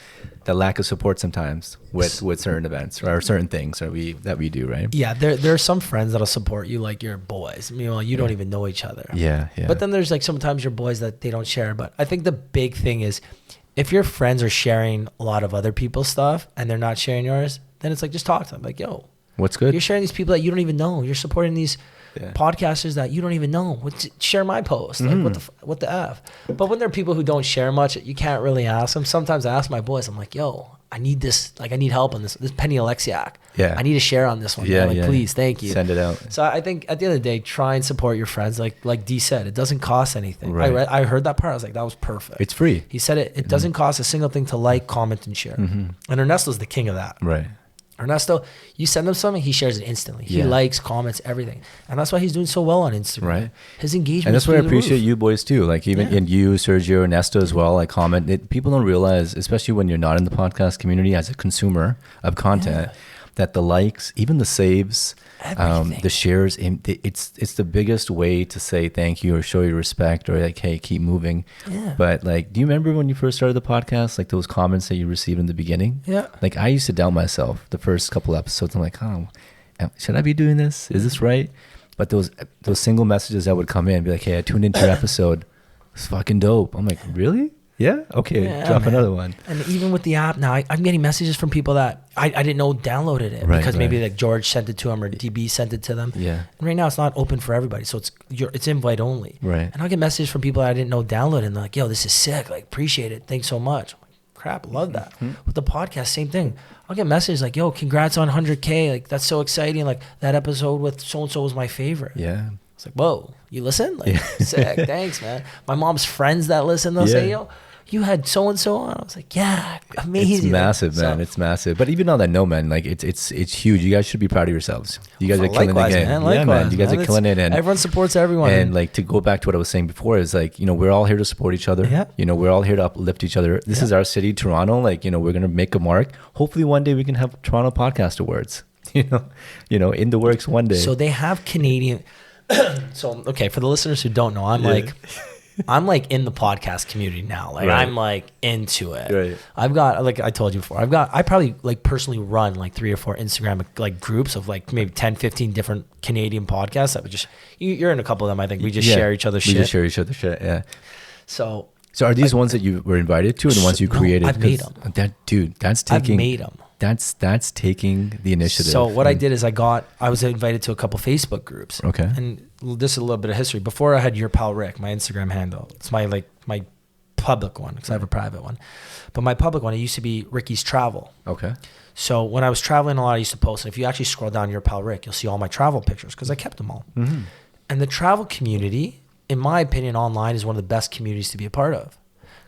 the lack of support sometimes with certain events or certain things that we do, right? Yeah, there are some friends that'll support you like your boys. You don't even know each other. Yeah. But then there's like sometimes your boys that they don't share. But I think the big thing is if your friends are sharing a lot of other people's stuff and they're not sharing yours, then it's like just talk to them. Like, yo, what's good? You're sharing these people that you don't even know. You're supporting these podcasters that you don't even know. Share my post. Like, what the F? But when there are people who don't share much, you can't really ask them. Sometimes I ask my boys, I'm like, yo, I need this. Like, I need help on this. This Penny Alexiak. Yeah. I need to share on this one. Yeah, like, please, thank you. Send it out. So I think at the end of the day, try and support your friends. Like D said, it doesn't cost anything. Right. I heard that part. I was like, that was perfect. It's free. He said it doesn't cost a single thing to like, comment, and share. And Ernesto's the king of that. Right. Ernesto, you send him something, he shares it instantly. He likes, comments, everything. And that's why he's doing so well on Instagram. Right. His engagement. And that's why I appreciate you boys too. Like even in you, Sergio, Ernesto as well, like comment. People don't realize, especially when you're not in the podcast community as a consumer of content, that the likes, even the saves, the shares, it's the biggest way to say thank you or show your respect or like, hey, keep moving. Yeah. But like, do you remember when you first started the podcast, like those comments that you received in the beginning? Yeah. Like I used to doubt myself the first couple episodes. I'm like, oh, should I be doing this? Is this right? But those single messages that would come in, be like, hey, I tuned into your episode. It's fucking dope. I'm like, really? Yeah. Okay. Drop another one. And even with the app now, I'm getting messages from people that I didn't know downloaded it because maybe like George sent it to them or DB sent it to them. Yeah. And right now it's not open for everybody, so it's invite only. Right. And I'll get messages from people that I didn't know downloaded, and they're like, "Yo, this is sick. Like, appreciate it. Thanks so much." I'm like, crap, love that. With the podcast, same thing. I'll get messages like, "Yo, congrats on 100K. Like, that's so exciting. Like, that episode with so and so was my favorite." Yeah. It's like, whoa, you listen? Like, sick. Thanks, man. My mom's friends that listen, they'll say, "Yo, you had so and so on." I was like, yeah, amazing. It's massive, man. It's massive. But even on that note, man, like it's huge. You guys should be proud of yourselves. You guys are killing the game. Man, yeah, man. You guys are killing it. And everyone supports everyone. And like to go back to what I was saying before is like, we're all here to support each other. Yeah. We're all here to uplift each other. This is our city, Toronto. Like, we're gonna make a mark. Hopefully one day we can have Toronto Podcast Awards. In the works one day. So they have Canadian. So okay, for the listeners who don't know, I'm like in the podcast community now. Like I'm like into it. Right. I've got, like I told you before, I probably like personally run like 3 or 4 Instagram like groups of like maybe 10, 15 different Canadian podcasts that would just, you're in a couple of them. I think we just share each other's shit. We just share each other's shit. Yeah. So are these ones that you were invited to or the ones you created? I've made them. I've made them. That's taking the initiative. So what I did is I was invited to a couple Facebook groups. Okay. And this is a little bit of history. Before I had Your Pal Rick, my Instagram handle. It's my public one because I have a private one. But my public one, it used to be Ricky's Travel. Okay. So when I was traveling a lot, I used to post. And if you actually scroll down Your Pal Rick, you'll see all my travel pictures because I kept them all. Mm-hmm. And the travel community, in my opinion, online is one of the best communities to be a part of.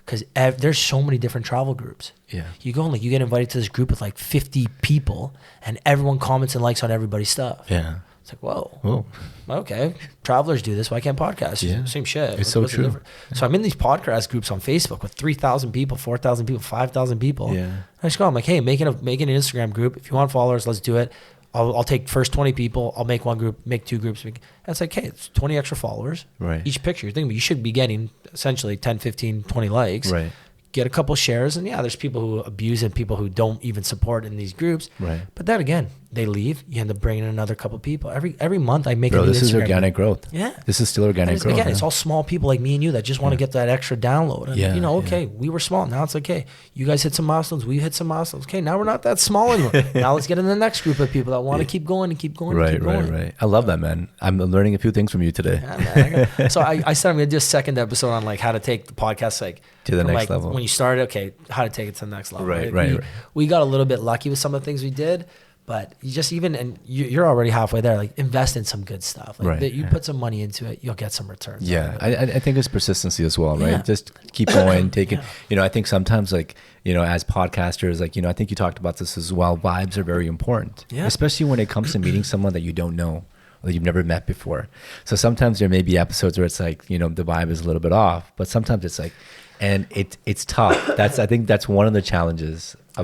Because there's so many different travel groups. Yeah. You go and you get invited to this group with like 50 people and everyone comments and likes on everybody's stuff. Yeah. It's like, whoa. Okay. Travelers do this. Why can't podcasts? Yeah. Same shit. It's so true. So I'm in these podcast groups on Facebook with 3,000 people, 4,000 people, 5,000 people. Yeah. And I just go, I'm like, hey, make an Instagram group. If you want followers, let's do it. I'll take first 20 people. I'll make one group, make 2 groups. And it's like, hey, it's 20 extra followers. Right. Each picture. You're thinking you should be getting essentially 10, 15, 20 likes. Right. Get a couple shares. And yeah, there's people who abuse and people who don't even support in these groups. Right. But then again, they leave, you end up bringing in another couple people. Every month I make a new this is Instagram organic growth. Yeah. This is still organic growth. Again, it's all small people like me and you that just want to get that extra download. And, okay, we were small. Now it's okay. You guys hit some milestones. We hit some milestones. Okay, now we're not that small anymore. Now let's get in the next group of people that want to keep going and keep going and keep going. Right. I love that, man. I'm learning a few things from you today. Yeah, man. So I said I'm going to do a second episode on like how to take the podcast like to the next like level. When you started, okay, how to take it to the next level. Right. We got a little bit lucky with some of the things we did. But you just you're already halfway there. Like invest in some good stuff. Like you put some money into it, you'll get some returns. Yeah, I think it's persistency as well, right? Just keep going, take it. I think sometimes like as podcasters, like I think you talked about this as well. Vibes are very important, especially when it comes to meeting someone that you don't know or that you've never met before. So sometimes there may be episodes where it's like the vibe is a little bit off, but sometimes it's like, and it's tough. I think that's one of the had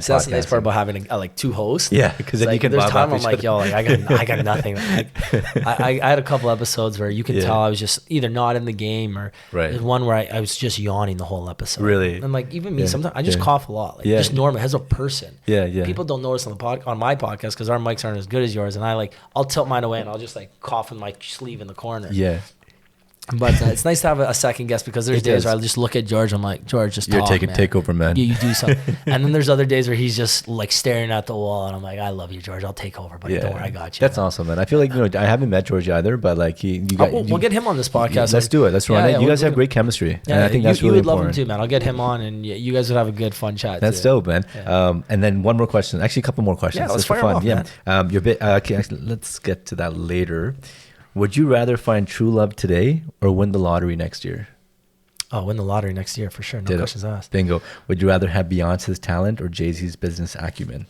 So that's the nice part about having like two hosts. Yeah, because then like, you can. There's time I'm like, yo, like I got nothing. Like, I had a couple episodes where you can tell I was just either not in the game or there's one where I was just yawning the whole episode. Really? And like even me, sometimes I just cough a lot. Like just normal as a person. Yeah. People don't notice on my podcast because our mics aren't as good as yours, and I'll tilt mine away and I'll just like cough in my sleeve in the corner. Yeah. But it's nice to have a second guest because there's days where I just look at George. I'm like, George, just talk, man. Take over, man. You do something. And then there's other days where he's just like staring at the wall, and I'm like, I love you, George. I'll take over, but don't worry, I got you. That's awesome, man. I feel like I haven't met George either, but like we'll get him on this podcast. Let's do it. Let's run it. You guys have great chemistry, and I think that's really important. You would love him too, man. I'll get him on, and you guys would have a good, fun chat. That's dope, man. Yeah. And then one more question. Actually, a couple more questions. Yeah, let's fire fun. Off, man. Okay, actually, let's get to that later. Would you rather find true love today or win the lottery next year? Oh, win the lottery next year for sure. No questions asked. Bingo. Would you rather have Beyonce's talent or Jay-Z's business acumen?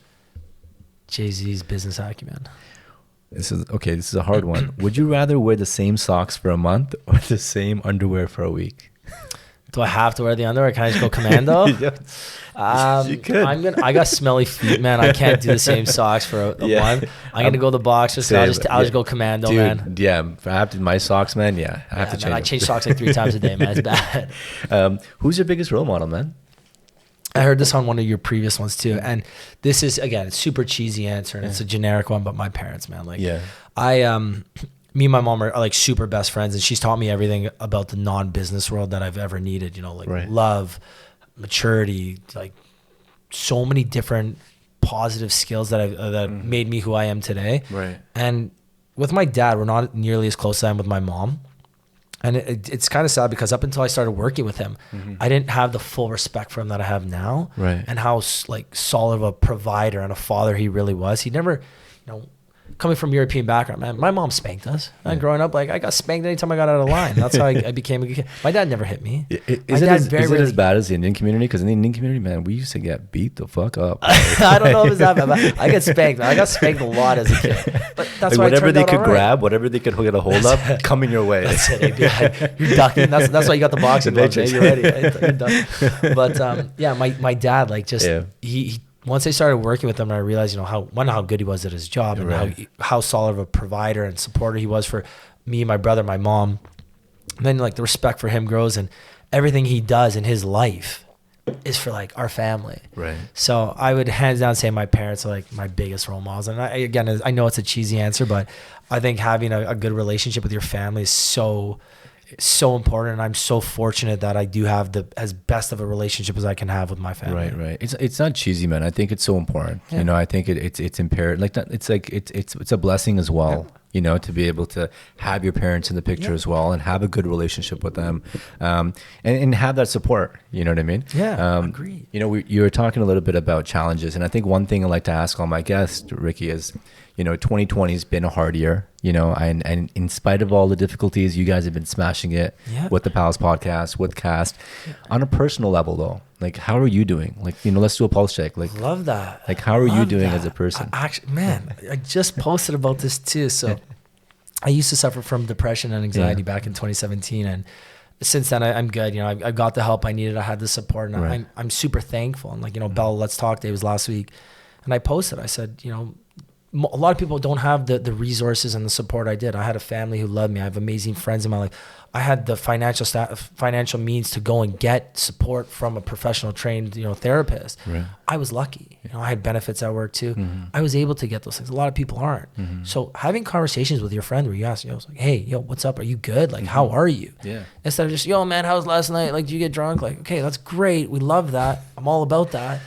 Jay-Z's business acumen. This is a hard one. Would you rather wear the same socks for a month or the same underwear for a week? Do I have to wear the underwear? Can I just go commando? You could. I got smelly feet, man. I can't do the same socks for a month. I'm gonna go the boxers. I'll just go commando, dude, man. Yeah, if I have to my socks, man. Yeah, I have to change. I change socks like 3 times a day, man. It's bad. Who's your biggest role model, man? I heard this on one of your previous ones too, and this is again, it's super cheesy answer, and it's a generic one, but my parents, man. Like, me and my mom are like super best friends, and she's taught me everything about the non-business world that I've ever needed. Love, maturity, like so many different positive skills that made me who I am today. Right. And with my dad, we're not nearly as close as I am with my mom. And it's kind of sad because up until I started working with him, I didn't have the full respect for him that I have now. Right. And how like solid of a provider and a father he really was. He never, coming from European background, man, my mom spanked us. And growing up, like I got spanked anytime I got out of line. That's how I became a kid. My dad never hit me. Is it as bad as the Indian community? Because in the Indian community, man, we used to get beat the fuck up. I don't know if it's that bad, but I get spanked. I got spanked a lot as a kid. But that's why whatever they could grab, right. whatever they could get a hold of, coming your way. That's it. They'd be like, you're ducking. That's why you got the boxing gloves. You're ready. You're done. But my dad, like just he once I started working with him, and I realized, how good he was at his job, and how solid of a provider and supporter he was for me and my brother, my mom. And then like the respect for him grows, and everything he does in his life is for like our family. Right. So I would hands down say my parents are like my biggest role models. And I know it's a cheesy answer, but I think having a good relationship with your family is so important, and I'm so fortunate that I do have as best of a relationship as I can have with my family. Right. It's not cheesy, man. I think it's so important. Yeah. I think it's imperative. Like that, it's a blessing as well. To be able to have your parents in the picture as well, and have a good relationship with them, and have that support. You know what I mean? Yeah. Agreed. You were talking a little bit about challenges, and I think one thing I like to ask all my guests, Ricky, is 2020 has been a hard year, and in spite of all the difficulties, you guys have been smashing it with the Pals podcast, with Cast. On a personal level, though, like, how are you doing? Like, let's do a pulse check. Like, love that. Like, how are you doing as a person? Actually, man, I just posted about this too. So I used to suffer from depression and anxiety back in 2017. And since then, I'm good. I got the help I needed. I had the support, and I'm super thankful. And like, Bella Let's Talk Day was last week. And I posted, I said, a lot of people don't have the resources and the support I did. I had a family who loved me. I have amazing friends in my life. I had the financial means to go and get support from a professional trained, therapist. Right. I was lucky. I had benefits at work too. I was able to get those things. A lot of people aren't. So having conversations with your friend where you ask, I was like, hey, what's up? Are you good? Like, how are you? Yeah. Instead of just, man, how was last night? Like, did you get drunk? Like, okay, that's great. We love that. I'm all about that.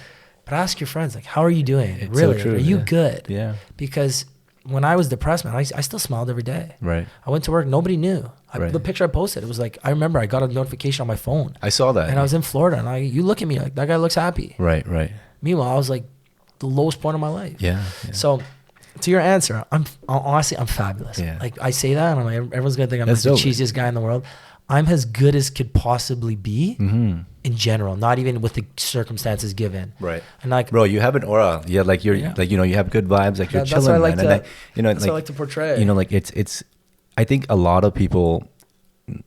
But ask your friends, like, how are you doing? It's really? so true, Are you good? Yeah. Because when I was depressed, man, I still smiled every day. Right. I went to work. Nobody knew. Right. The picture I posted, it was like, I remember I got a notification on my phone. I saw that. And I was in Florida. And you look at me like, that guy looks happy. Right. Meanwhile, I was like the lowest point of my life. Yeah. So to your answer, honestly, I'm fabulous. Yeah. Like I say that and I'm like, everyone's going to think I'm That's the dope. cheesiest guy in the world. I'm as good as could possibly be in general, not even with the circumstances given. Right. And like, bro, you have an aura. Yeah, like you're like, you have good vibes, like you're that's chilling, what I like man. to, that's what I like to portray. Like it's I think a lot of people,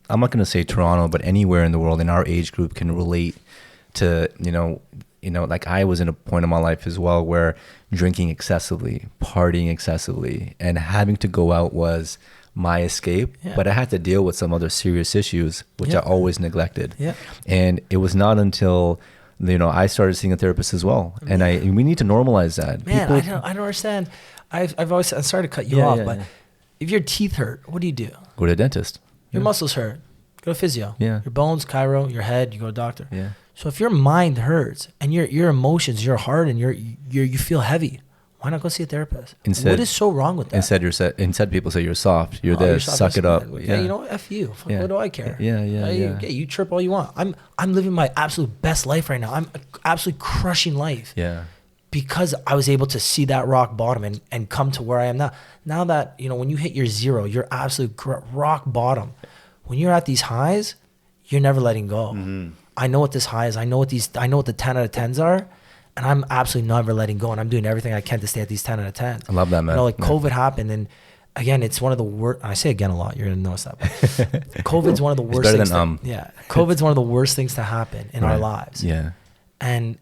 I'm not going to say Toronto, but anywhere in the world in our age group can relate to, like I was in a point in my life as well where drinking excessively, partying excessively, and having to go out was my escape, but I had to deal with some other serious issues, which I always neglected. Yeah. And it was not until, I started seeing a therapist as well. And we need to normalize that. Man, I don't understand. I've always, I'm sorry to cut you off, but if your teeth hurt, what do? Go to the dentist. Your muscles hurt. Go to physio. Yeah. Your bones, chiro, your head, you go to doctor. Yeah. So if your mind hurts and your emotions, your heart, and you feel heavy, why not go see a therapist? Instead, what is so wrong with that? Instead people say you're soft. You're this. You're suck it up. Yeah, you know what? F you. What do I care? Yeah. You trip all you want. I'm living my absolute best life right now. I'm absolutely crushing life. Yeah. Because I was able to see that rock bottom and come to where I am now. Now that, when you hit your zero, your absolute rock bottom, when you're at these highs, you're never letting go. I know what this high is. I know what the 10 out of 10s are, and I'm absolutely never letting go. And I'm doing everything I can to stay at these 10 out of 10s. I love that, man. COVID happened, and again, it's one of the worst. I say again a lot. You're gonna notice that. COVID's one of the worst. It's better things than COVID's one of the worst things to happen in our lives. Yeah. And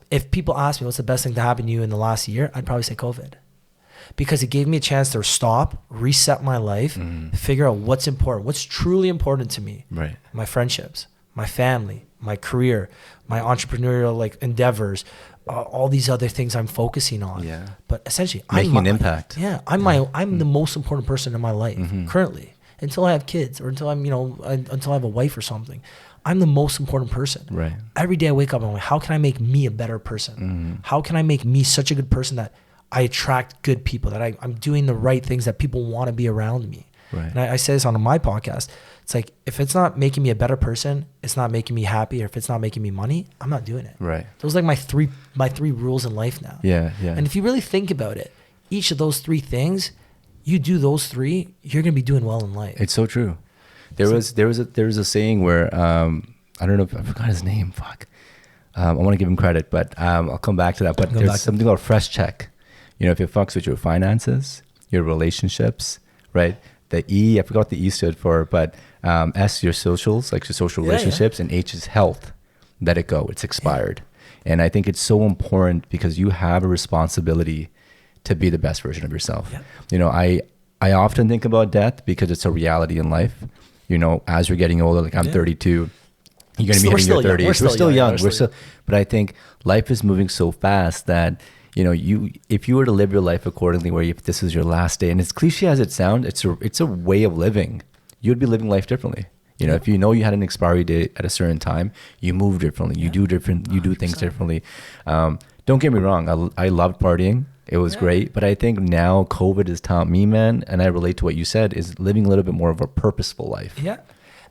if people ask me what's the best thing to happen to you in the last year, I'd probably say COVID. Because it gave me a chance to stop, reset my life, figure out what's important, what's truly important to me. Right. My friendships, my family, my career, my entrepreneurial endeavors, all these other things I'm focusing on. Yeah. But essentially, making an impact. Yeah. I'm the most important person in my life currently, until I have kids or until until I have a wife or something. I'm the most important person. Right. Every day I wake up and I'm like, how can I make me a better person? How can I make me such a good person that I attract good people, that I'm doing the right things, that people want to be around me? Right. And I say this on my podcast. It's like, if it's not making me a better person, it's not making me happy, or if it's not making me money, I'm not doing it. Right. Those are like my three rules in life now. Yeah. And if you really think about it, each of those three things, you do those three, you're going to be doing well in life. It's so true. There was a saying where I don't know if I forgot his name. Fuck. I want to give him credit, but I'll come back to that. But there's something called fresh check. If it fucks with your finances, your relationships, right? The E, I forgot what the E stood for, but S, your socials, like your social relationships, and H is health. Let it go. It's expired. And I think it's so important because you have a responsibility to be the best version of yourself. I often think about death because it's a reality in life. As you're getting older, like I'm 32, you're going to be hitting your 30s. We're still young. But I think life is moving so fast that, if you were to live your life accordingly, where if this is your last day, and as cliche as it sounds, it's a way of living. You'd be living life differently. If you know you had an expiry date at a certain time, you move differently. You do things differently. Don't get me wrong. I loved partying. It was great. But I think now COVID has taught me, man, and I relate to what you said, is living a little bit more of a purposeful life. Yeah.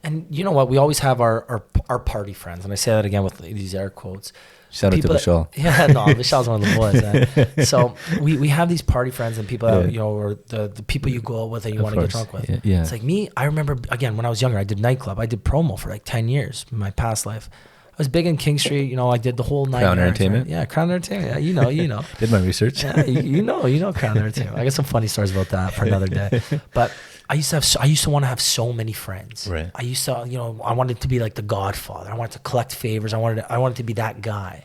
And you know what? We always have our party friends. And I say that again with these air quotes. Shout out to Michelle. Michelle's one of the boys. Man. So we have these party friends and people that, or the people you go out with and you want to get drunk with. Yeah. It's like me. I remember, again, when I was younger, I did nightclub. I did promo for like 10 years in my past life. I was big in King Street. I did the whole night. Crown Entertainment? Yeah, Crown Entertainment. Yeah, you know. Did my research. Yeah, you know Crown Entertainment. I got some funny stories about that for another day. But I used to want to have so many friends. Right. I used to, I wanted to be like the Godfather. I wanted to collect favors. I wanted to be that guy.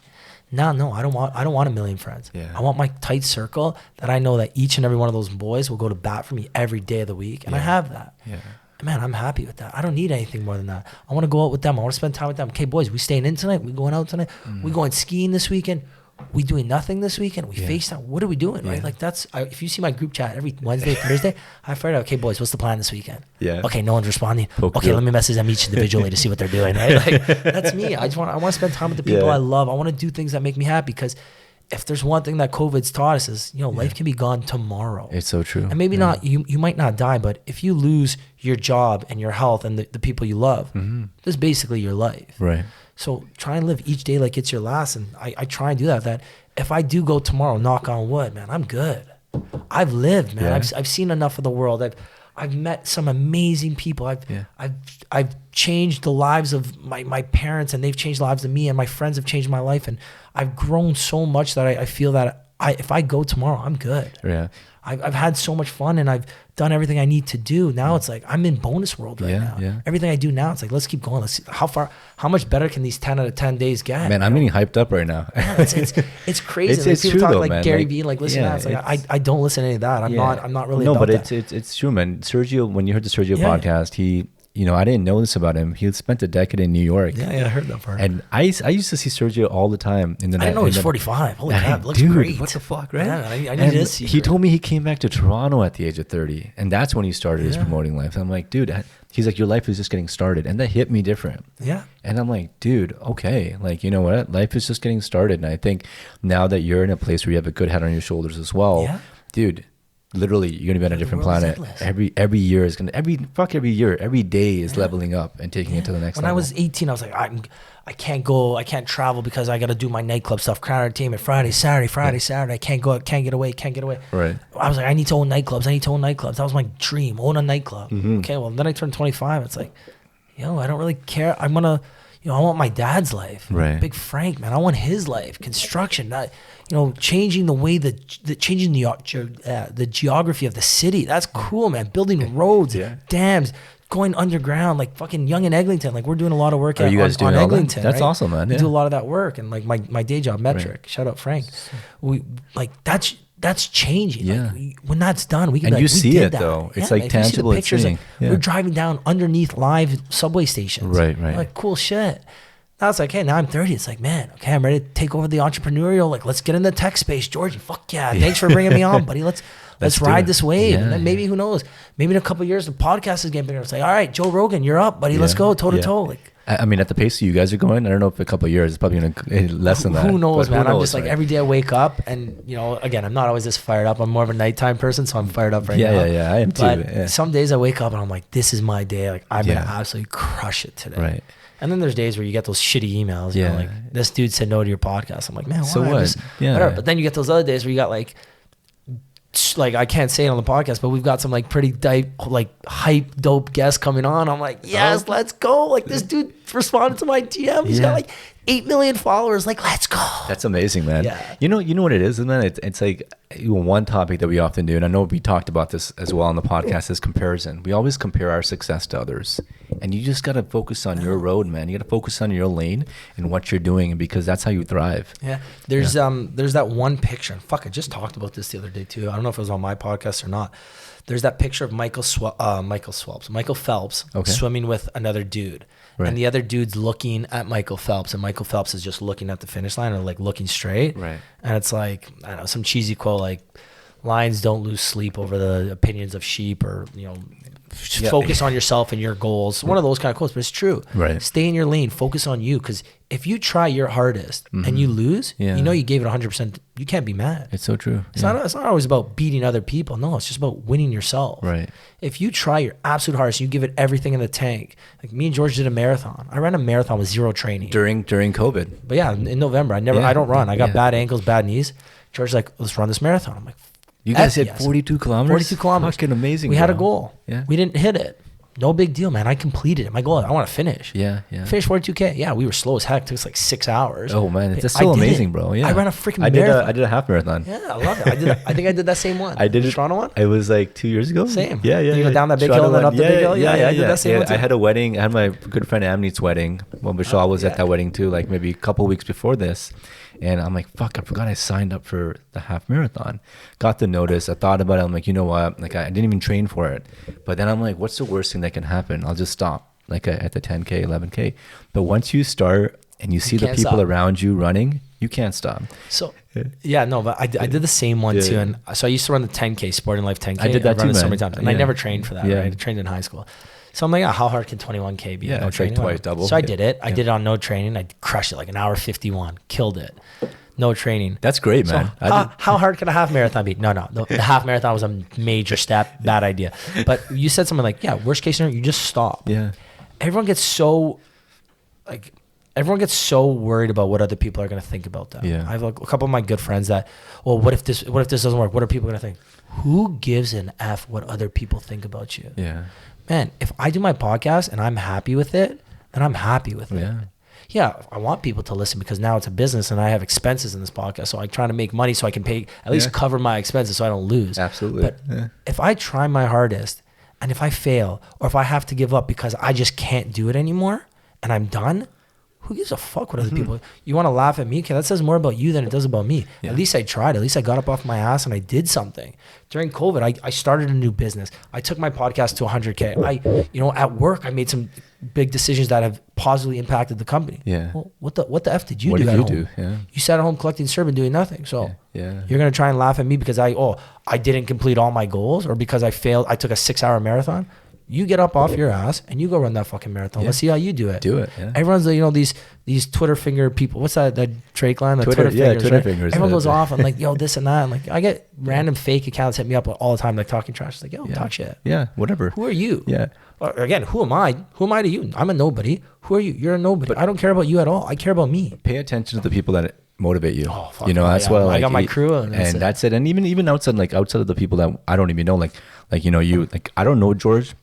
No, I don't want a million friends. Yeah. I want my tight circle that I know that each and every one of those boys will go to bat for me every day of the week. And I have that. Yeah. Man, I'm happy with that. I don't need anything more than that. I want to go out with them. I want to spend time with them. Okay, boys, we staying in tonight? We going out tonight? We going skiing this weekend? We doing nothing this weekend? We FaceTime? What are we doing, right? Like if you see my group chat every Wednesday, Thursday, I figured out, okay, boys, what's the plan this weekend? Yeah. Okay, no one's responding. Poke Okay, up. let me message them each individually to see what they're doing, right? Like, that's me. I want to spend time with the people I love. I want to do things that make me happy, because if there's one thing that COVID's taught us is, life can be gone tomorrow. It's so true. And maybe not, you might not die, but if you lose your job and your health and the people you love, that's basically your life. Right. So try and live each day like it's your last. And I try and do that if I do go tomorrow, knock on wood, man, I'm good. I've lived, man. Yeah. I've seen enough of the world. I've met some amazing people. I've changed the lives of my parents, and they've changed the lives of me, and my friends have changed my life. And I've grown so much that I feel that if I go tomorrow, I'm good. Yeah. I've had so much fun, and I've done everything I need to do. Now it's like I'm in bonus world right now. Yeah. Everything I do now, it's like, let's keep going. Let's see how much better can these 10 out of 10 days get? Man, I'm getting hyped up right now. Yeah, it's crazy. It's people true talk though, like man. Gary Like, Vee, like listen yeah, to that. It's like I don't listen to any of that. I'm not really no, about but that. it's true, man. Sergio, when you heard the Sergio podcast, he, I didn't know this about him. He spent a decade in New York. Yeah, I heard that part. And I used to see Sergio all the time in the night. I didn't know he's 45. Holy crap, looks dude, great. what the fuck, right? Yeah, I need And to see. he told me he came back to Toronto at the age of 30, and that's when he started his promoting life. I'm like, dude, he's like, your life is just getting started, and that hit me different. Yeah. And I'm like, dude, okay, like, you know what? Life is just getting started, and I think now that you're in a place where you have a good head on your shoulders as well, dude. Literally, you're gonna be on a different planet. Every year is every year, every day is leveling up and taking it to the next When level. I was 18, I was like, I can't travel because I got to do my nightclub stuff. Crowd entertainment, Friday, Saturday. I can't go, can't get away. Right. I was like, I need to own nightclubs. That was my dream, own a nightclub. Okay, well, then I turned 25. It's like, I don't really care. I want my dad's life. Right. Big Frank, man. I want his life. Construction, not, changing the way changing the geography of the city. That's cool, man. Building roads, dams, going underground, like fucking Yonge and Eglinton. Like we're doing a lot of work Are you guys doing on all that? Eglinton. That's right? awesome, man. We Yeah. do a lot of that work, and like my day job, Metric. Shout out Frank. We like that's changing. Yeah. Like, when that's done, we can. And be you like, we see did it, that. though. It's, Yeah, like, man, if you see the tangible, it's pictures, seeing. Yeah. We're driving down underneath live subway stations. Right. Like cool shit. Now it's like, hey, now I'm 30. It's like, man, okay, I'm ready to take over the entrepreneurial. Like, let's get in the tech space, Georgie. Fuck yeah. Thanks for bringing me on, buddy. Let's do ride it. this wave. Yeah, and then maybe, who knows? Maybe in a couple of years, the podcast is getting bigger. It's like, all right, Joe Rogan, you're up, buddy. Let's go toe to toe. Like, I mean, at the pace you guys are going, I don't know if a couple of years is probably going to less than that. Who knows, but man? who I'm knows, just like, right? every day I wake up and, again, I'm not always this fired up. I'm more of a nighttime person, so I'm fired up right now. Yeah, I am too. But yeah. some days I wake up and I'm like, this is my day. Like, I'm going to absolutely crush it today. Right. And then there's days where you get those shitty emails, Yeah. like, this dude said no to your podcast. I'm like, man, why? So what? Yeah. Whatever. But then you get those other days where you got like I can't say it on the podcast, but we've got some like pretty hype, dope guests coming on. I'm like, yes, let's go. Like, this dude responded to my DM. He's got like 8 million followers. Like, let's go. That's amazing, man. Yeah. You know what it is, man? It's like one topic that we often do, and I know we talked about this as well on the podcast, is comparison. We always compare our success to others, and you just got to focus on your road, man. You got to focus on your lane and what you're doing, because that's how you thrive. Yeah. There's that one picture. And fuck, I just talked about this the other day too. I don't know if it was on my podcast or not. There's that picture of Michael Phelps swimming with another dude. Right. And the other dude's looking at Michael Phelps, and Michael Phelps is just looking at the finish line, or like looking straight. Right. And it's like, I don't know, some cheesy quote like, lions don't lose sleep over the opinions of sheep, or, focus on yourself and your goals. One of those kind of quotes, but it's true. Right. Stay in your lane, focus on you, because if you try your hardest and you lose, you gave it 100%, you can't be mad. It's so true. It's not always about beating other people. No, it's just about winning yourself. Right. If you try your absolute hardest, you give it everything in the tank. Like me and George did a marathon. I ran a marathon with zero training. During COVID. But yeah, in November, I don't run. I got bad ankles, bad knees. George's like, let's run this marathon. I'm like, you guys hit 42 kilometers? 42 kilometers. Fucking amazing. We had a bro. goal. Yeah. We didn't hit it. No big deal, man. I completed it. My goal, I want to finish. Yeah. Finish 42K. Yeah, we were slow as heck. It took us like 6 hours. Oh, man. It's I still did amazing, it. bro. Yeah. I ran a freaking I marathon. did a half marathon. Yeah, I love it. I think I did that same one. I did the it. Toronto one? It was like 2 years ago. Same. Yeah. You go down that big hill and then up the big hill? Yeah, I did that same one too. I had a wedding. I had my good friend Amnit's wedding. Well, Michelle was at that wedding too, like maybe a couple weeks before this. And I'm like, fuck, I forgot I signed up for the half marathon. Got the notice. I thought about it. I'm like, you know what? Like, I didn't even train for it. But then I'm like, what's the worst thing that can happen? I'll just stop, like at the 10K, 11K. But once you start and you see the people stop. around you running, you can't stop. So, yeah, no, but I did the same one too. And so I used to run the 10K, Sporting Life 10K. I did that run too, it so man. many times. And I never trained for that, right? I trained in high school. So I'm like, how hard can 21K be? Yeah, no it's training. like twice double. So I did it. I did it on no training. I crushed it like an hour 51. Killed it. No training. That's great, man. So, how hard can a half marathon be? No. The half marathon was a major step. Bad idea. But you said something like, yeah, worst case scenario, you just stop. Yeah. Everyone gets so worried about what other people are going to think about that. Yeah. I have like a couple of my good friends that, well, what if this doesn't work? What are people going to think? Who gives an F what other people think about you? Yeah. Man, if I do my podcast and I'm happy with it, then I'm happy with it. Yeah. Yeah, I want people to listen because now it's a business and I have expenses in this podcast. So I try to make money so I can pay, at least cover my expenses so I don't lose. Absolutely. But if I try my hardest and if I fail or if I have to give up because I just can't do it anymore and I'm done, who gives a fuck what other people, you want to laugh at me? Okay, that says more about you than it does about me. Yeah. At least I tried. At least I got up off my ass and I did something. During COVID, I started a new business. I took my podcast to 100K. At work, I made some big decisions that have positively impacted the company. Yeah. Well, what the F did you What do did at you home? do? Yeah. You sat at home collecting syrup and doing nothing. So Yeah. you're going to try and laugh at me because I didn't complete all my goals or because I failed. I took a 6-hour marathon. You get up off your ass and you go run that fucking marathon. Yeah. Let's see how you do it. Do it. Yeah. Everyone's these Twitter finger people. What's that Drake line? The Twitter fingers. Twitter right? fingers. Everyone goes off and like, yo, this and that. And like, I get random fake accounts hit me up all the time, like talking trash. It's like, yo, talk shit. Yeah. Whatever. Who are you? Yeah. Again, who am I? Who am I to you? I'm a nobody. Who are you? You're a nobody. But I don't care about you at all. I care about me. Pay attention to the people that motivate you. Oh, fuck that's yeah. why I got my crew and that's it. And even outside of the people that I don't even know, you, I don't know George,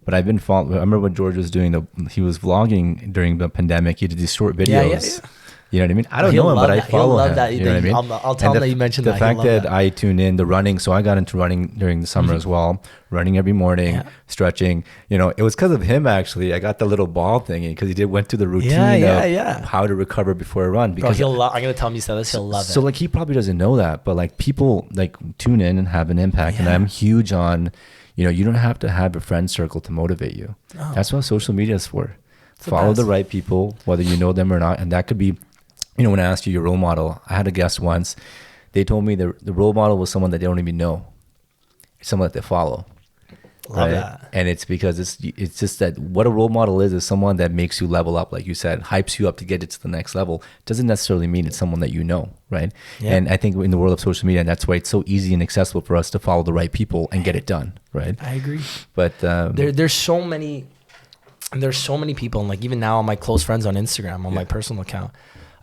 but I've been following. I remember when George was doing he was vlogging during the pandemic. He did these short videos. Yeah. You know what I mean? I don't know him, but I follow him. That. You know what I mean? I'll tell him that you mentioned that. The fact that I tune in the running, so I got into running during the summer as well, running every morning, stretching. It was because of him actually. I got the little ball thingy because he went through the routine of how to recover before a run. Because I'm gonna tell him you said this. He'll love it. So he probably doesn't know that, but people tune in and have an impact. And I'm huge on, you don't have to have a friend circle to motivate you. No. That's what social media is for. Follow the right people, whether you know them or not, and that could be. When I asked you your role model, I had a guest once. They told me the role model was someone that they don't even know. It's someone that they follow. Love that. And it's because it's just that what a role model is someone that makes you level up, like you said, hypes you up to get it to the next level. Doesn't necessarily mean it's someone that you know, right? Yeah. And I think in the world of social media, that's why it's so easy and accessible for us to follow the right people and get it done, right? I agree. But there's so many people, and even now on my close friends on Instagram, on my personal account,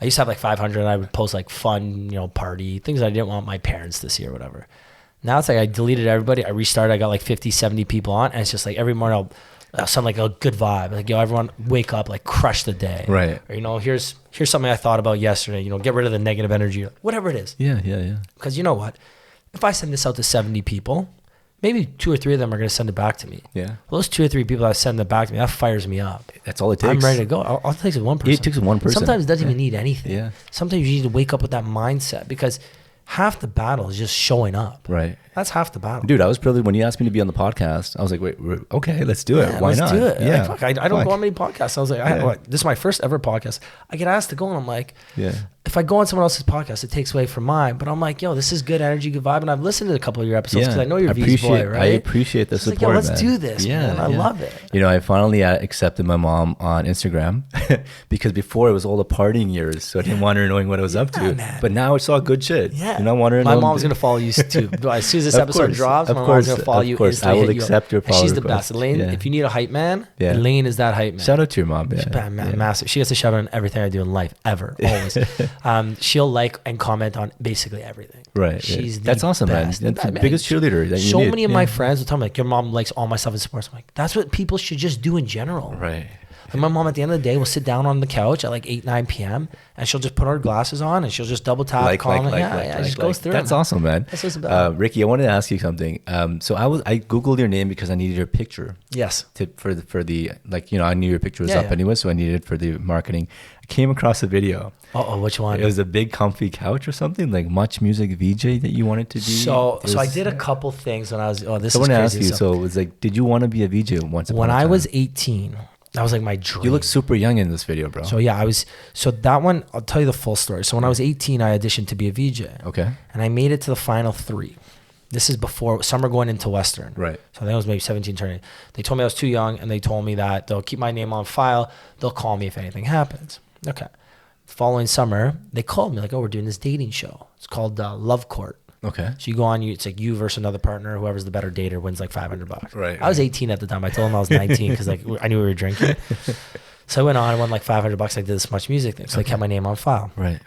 I used to have 500 and I would post fun, party, things I didn't want my parents to see or whatever. Now it's I deleted everybody. I restarted. I got 50, 70 people on. And it's just every morning I'll send a good vibe. Yo, everyone wake up, crush the day. Right. Or, here's something I thought about yesterday. Get rid of the negative energy. Whatever it is. Yeah. Because you know what? If I send this out to 70 people, maybe 2 or 3 of them are going to send it back to me. Yeah. Well, those 2 or 3 people that send it back to me, that fires me up. That's all it takes. I'm ready to go. All it takes is one person. It takes one person. Sometimes it doesn't even need anything. Yeah. Sometimes you need to wake up with that mindset because half the battle is just showing up. Right. That's half the battle. Dude, I was privileged when you asked me to be on the podcast. I was like, wait, okay, let's do it. Why not? Let's do it. Yeah. I don't go on many podcasts. I was this is my first ever podcast. I get asked to go and I'm like, if I go on someone else's podcast, it takes away from mine. But I'm like, yo, this is good energy, good vibe. And I've listened to a couple of your episodes because I know you're V's boy, right? I appreciate the support, let's do this, man. I love it. I finally accepted my mom on Instagram because before it was all the partying years. So I didn't want her knowing what I was up to. Man. But now it's all good shit. Yeah. I want her to know. My mom's going to follow you too. As soon as this episode drops, my mom's going to follow you. I will accept your follow She's the request. best. Elaine, if you need a hype man, Elaine is that hype man. Shout out to your mom. Massive. She gets a shout out on everything I do in life, ever, always. She'll and comment on basically everything. Right. That's awesome, best. man. That's the biggest cheerleader that you So need. many of my friends will tell me, your mom likes all my stuff and supports. I'm like, that's what people should just do in general. Right. And my mom at the end of the day will sit down on the couch at like 8, 9 p.m. and she'll just put her glasses on and she'll just double tap, just goes through. That's it, awesome, man. That's what it's about. Ricky, I wanted to ask you something. So I Googled your name because I needed your picture. Yes. For the like, I knew your picture was up anyway, so I needed it for the marketing. I came across a video. Oh, which one? It was a big comfy couch or something, like Much Music VJ that you wanted to be. So I did a couple things when I was. Oh, this I is want to crazy. ask you. So it was like, did you want to be a VJ once upon when a I time? was 18? That was like my dream. You look super young in this video, bro. So yeah, I was. So that one, I'll tell you the full story. So when I was 18, I auditioned to be a VJ. Okay. And I made it to the final 3. This is before summer going into Western. Right. So I think I was maybe 17 turning. They told me I was too young, and they told me that they'll keep my name on file. They'll call me if anything happens. Okay. Following summer, they called me like, oh, we're doing this dating show. It's called Love Court. Okay. So you go on, it's like you versus another partner. Whoever's the better dater wins like $500. Right. I was 18 at the time. I told them I was 19 because like I knew we were drinking. So I went on and won like $500. I did this Much Music thing. So they kept my name on file. Right.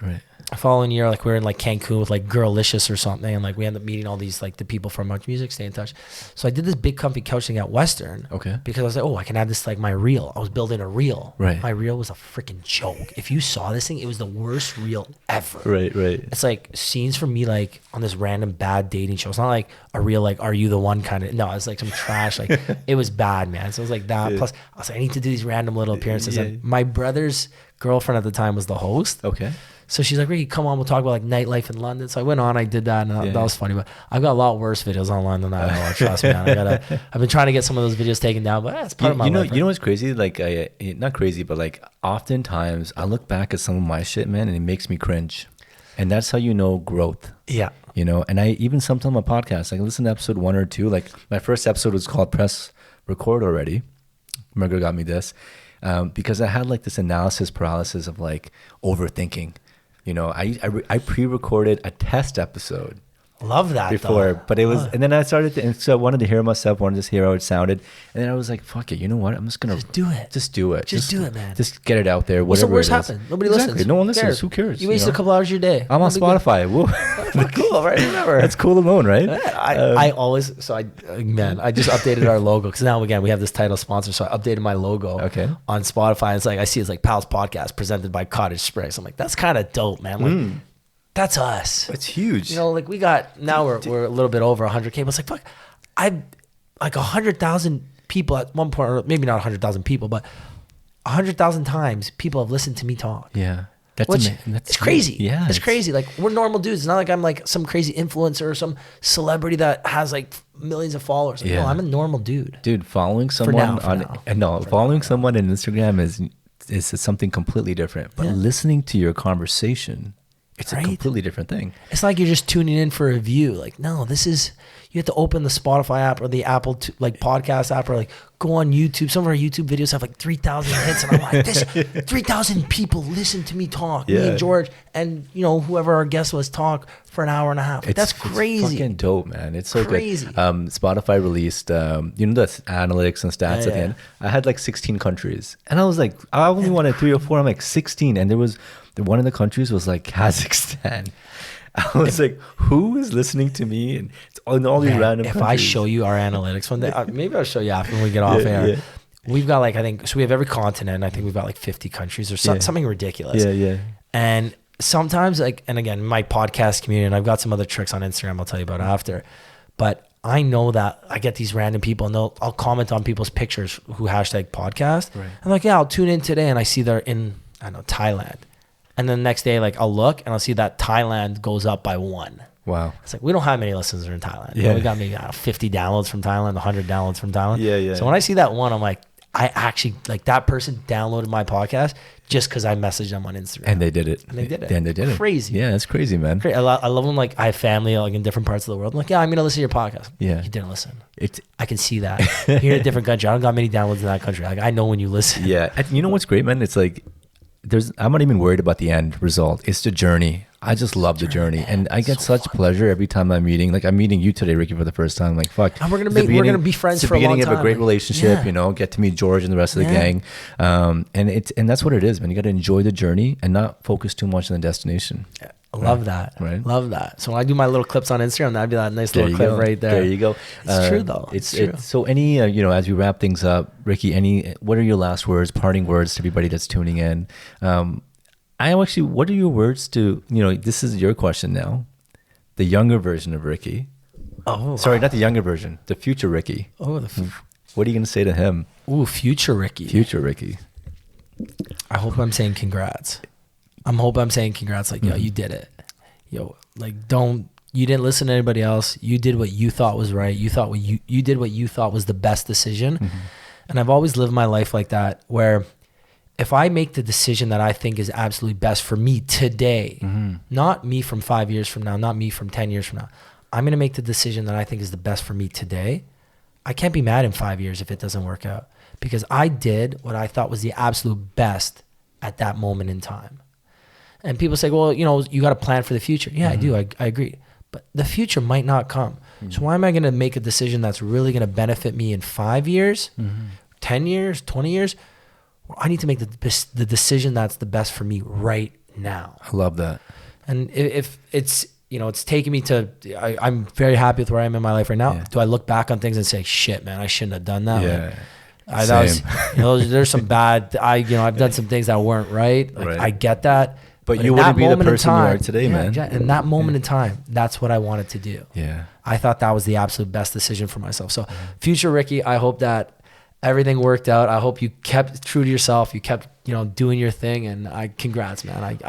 Following year, like we were in like Cancun with like Girlicious or something, and like we ended up meeting all these like the people from Much Music, stay in touch. So I did this big comfy couch thing at Western. Okay. Because I was like, oh, I can add this like my reel. I was building a reel. Right. My reel was a freaking joke. If you saw this thing, it was the worst reel ever. Right. It's like scenes from me like on this random bad dating show. It's not like a real like Are You the One kind of. No, it's like some trash. Like it was bad, man. So it was like that. Yeah. Plus, I was like, I need to do these random little appearances. Yeah. And my brother's girlfriend at the time was the host. Okay. So she's like, Ricky, come on, we'll talk about like nightlife in London. So I went on, I did that, and that was funny. But I've got a lot worse videos online than that. Trust me, man. I've been trying to get some of those videos taken down, but that's part of my life. You know what's crazy? Like, not crazy, but like, oftentimes I look back at some of my shit, man, and it makes me cringe. And that's how you know growth. Yeah. And I even sometimes on my podcast, like, listen to episode 1 or 2. Like, my first episode was called Press Record Already. Margaret got me this because I had like this analysis paralysis of like overthinking. I pre-recorded a test episode Love that before, though. but it was, and then I started to, and so I wanted to hear myself, wanted to hear how it sounded, and then I was like, "Fuck it, you know what? I'm just gonna Just do it. Just do it. Just do it, man. Just get it out there. What's the Whatever worst it is. happen? Nobody Exactly. listens. No one Who listens. cares? Who cares? You wasted a couple hours of your day. I'm on No big deal. Spotify. Whoa. Cool, right? Whatever. That's cool alone, right? I always I just updated our logo because now again we have this title sponsor, so I updated my logo on Spotify. It's like I see it's like Pal's Podcast presented by Cottage Springs. I'm like, that's kind of dope, man. Like that's us. It's huge. Like we got now we're a little bit over 100K. But it's like fuck, I like 100,000 people at one point, or maybe not 100,000 people, but 100,000 times people have listened to me talk. Yeah. It's crazy. Yeah. It's crazy. Like we're normal dudes. It's not like I'm like some crazy influencer or some celebrity that has like millions of followers. Like, no, I'm a normal dude. Dude, following someone following now. someone on Instagram is something completely different. But listening to your conversation, it's a completely different thing. It's like you're just tuning in for a view. Like, no, you have to open the Spotify app or the Apple podcast app, or like go on YouTube. Some of our YouTube videos have like 3,000 hits, and I'm like, 3,000 people listen to me talk. Me and George and whoever our guest was talk for an hour and a half. That's crazy. It's fucking dope, man. It's so crazy. Good. Spotify released, the analytics and stats at the end. I had like 16 countries, and I was like, I only wanted 3 or 4. I'm like 16, and there was one of the countries was like Kazakhstan. I was like, who is listening to me? And it's all these random If countries. I show you our analytics one day, maybe I'll show you after when we get off air. Yeah. We've got like, I think, so we have every continent. I think we've got like 50 countries or something ridiculous. Yeah. And sometimes like, and again, my podcast community, and I've got some other tricks on Instagram I'll tell you about after, but I know that I get these random people and I'll comment on people's pictures who hashtag podcast. Right. I'm like, yeah, I'll tune in today. And I see they're in, I don't know, Thailand. And then the next day, like I'll look and I'll see that Thailand goes up by 1. Wow. It's like, we don't have many listeners in Thailand. Yeah. We got maybe 50 downloads from Thailand, 100 downloads from Thailand. Yeah. So when I see that one, I'm like, I actually, like that person downloaded my podcast just because I messaged them on Instagram. And they did it. And they did it. And they did it. Crazy. Yeah, it's crazy, man. Great. I love them. Like I have family like in different parts of the world. I'm like, yeah, I'm going to listen to your podcast. Yeah. You didn't listen. I can see that. You're in a different country. I don't got many downloads in that country. Like I know when you listen. Yeah. And you know what's great, man? It's like, I'm not even worried about the end result. It's the journey. I just love the journey. Man. And I get such pleasure every time I'm meeting. Like I'm meeting you today, Ricky, for the first time. Like, fuck. And we're gonna be friends for a long time. It's the beginning of a great relationship, get to meet George and the rest of the gang. And that's what it is, man. You got to enjoy the journey and not focus too much on the destination. I love that. Right. Love that. So when I do my little clips on Instagram, that'd be that nice There little you clip go. right there. There you go. It's true though. It's true. so any as we wrap things up, Ricky, what are your last words, parting words to everybody that's tuning in? What are your words to this is your question now, the younger version of Ricky. Oh, Sorry, not the younger version, the future Ricky. Oh, What are you gonna say to him? ooh, future Ricky. Future Ricky. I hope I'm saying congrats. Like, yo, you did it. Yo, like, you didn't listen to anybody else. You did what you thought was right. You did what you thought was the best decision. Mm-hmm. And I've always lived my life like that, where if I make the decision that I think is absolutely best for me today, not me from 5 years from now, not me from 10 years from now, I'm going to make the decision that I think is the best for me today. I can't be mad in 5 years if it doesn't work out, because I did what I thought was the absolute best at that moment in time. And people say, well, you got to plan for the future. Yeah, I do. I agree. But the future might not come. So why am I going to make a decision that's really going to benefit me in 5 years, 10 years, 20 years? Well, I need to make the decision that's the best for me right now. I love that. And if it's, it's taking me to, I'm very happy with where I am in my life right now. Yeah. Do I look back on things and say, shit, man, I shouldn't have done that? Yeah. There's some bad, I've done some things that weren't right. Like, Right. I get that. But you wouldn't be the moment in person you are today, man. Yeah, in that moment in time, that's what I wanted to do. Yeah. I thought that was the absolute best decision for myself. So future Ricky, I hope that everything worked out. I hope you kept true to yourself. You kept, doing your thing, and congrats, man.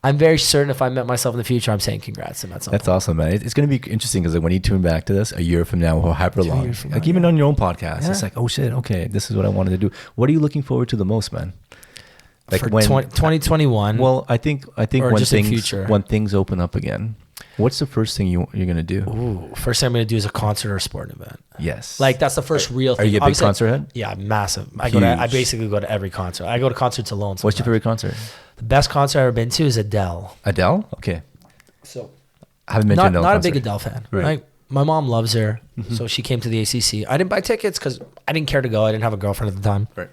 I'm very certain if I met myself in the future, I'm saying congrats to him at some That's point. awesome, man. It's going to be interesting because when you tune back to this a year from now or however long, years from like now, even on your own podcast, Yeah. it's like, oh shit, okay, this is what I wanted to do. What are you looking forward to the most, man? Like For 2021. Well, I think Or when just in future? when things open up again, what's the first thing you're going to do? Ooh, first thing I'm going to do is a concert or a sporting event. Yes. Like, that's the first real thing. Are you a big Obviously, concert head? Yeah, massive. I Huge. basically go to every concert. I go to concerts alone. What's your sometimes. favorite concert? The best concert I've ever been to is Adele. Adele? Okay. So I haven't been to not an Adele a concert. big Adele fan. Right. Like, my mom loves her, so she came to the ACC. I didn't buy tickets because I didn't care to go. I didn't have a girlfriend at the time. Right.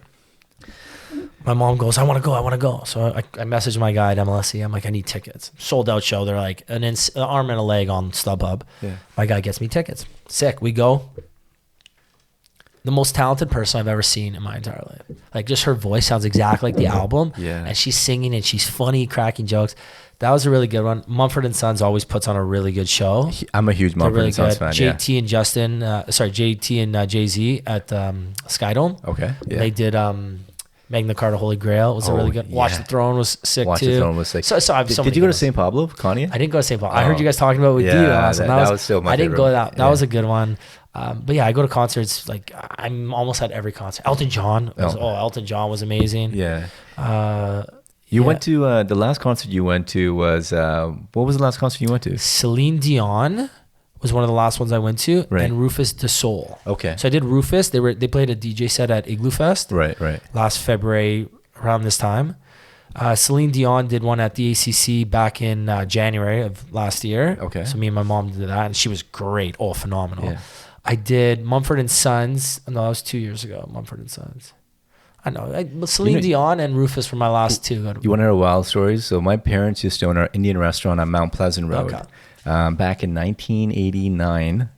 My mom goes, I want to go. So I messaged my guy at MLSE. I'm like, I need tickets. Sold out show. They're like an arm and a leg on StubHub. Yeah. My guy gets me tickets. Sick. We go. The most talented person I've ever seen in my entire life. Like, just her voice sounds exactly like the album. Yeah. And she's singing and she's funny, cracking jokes. That was a really good one. Mumford & Sons always puts on a really good show. I'm a huge They're Mumford & Sons fan. Yeah. JT and Jay-Z at Skydome. Okay. Yeah. They did Magna Carta Holy Grail. It was a really good. Watch yeah. the Throne was sick Watch too. the Throne was sick. So I've so Did many you go to good St. Pablo, Kanye? I didn't go to St. Paul. I heard Oh. you guys talking about it with Yeah, you. Awesome. that was still my I didn't go to favorite. that. That was a good one. But yeah, I go to concerts. Like, I'm almost at every concert. Elton John. Elton John was amazing. Yeah. You went to the last concert you went to was what was the last concert you went to? Celine Dion was one of the last ones I went to, Right. and Rufus Du Sol. Okay. So I did Rufus. They played a DJ set at Igloo Fest. Right. Last February around this time. Celine Dion did one at the ACC back in January of last year. Okay. So me and my mom did that, and she was great. Oh, phenomenal. Yeah. I did Mumford & Sons. No, that was 2 years ago, Mumford & Sons. I know. Celine Dion and Rufus were my last two. You want to hear wild stories? So my parents used to own an Indian restaurant on Mount Pleasant Road Okay. Back in 1989,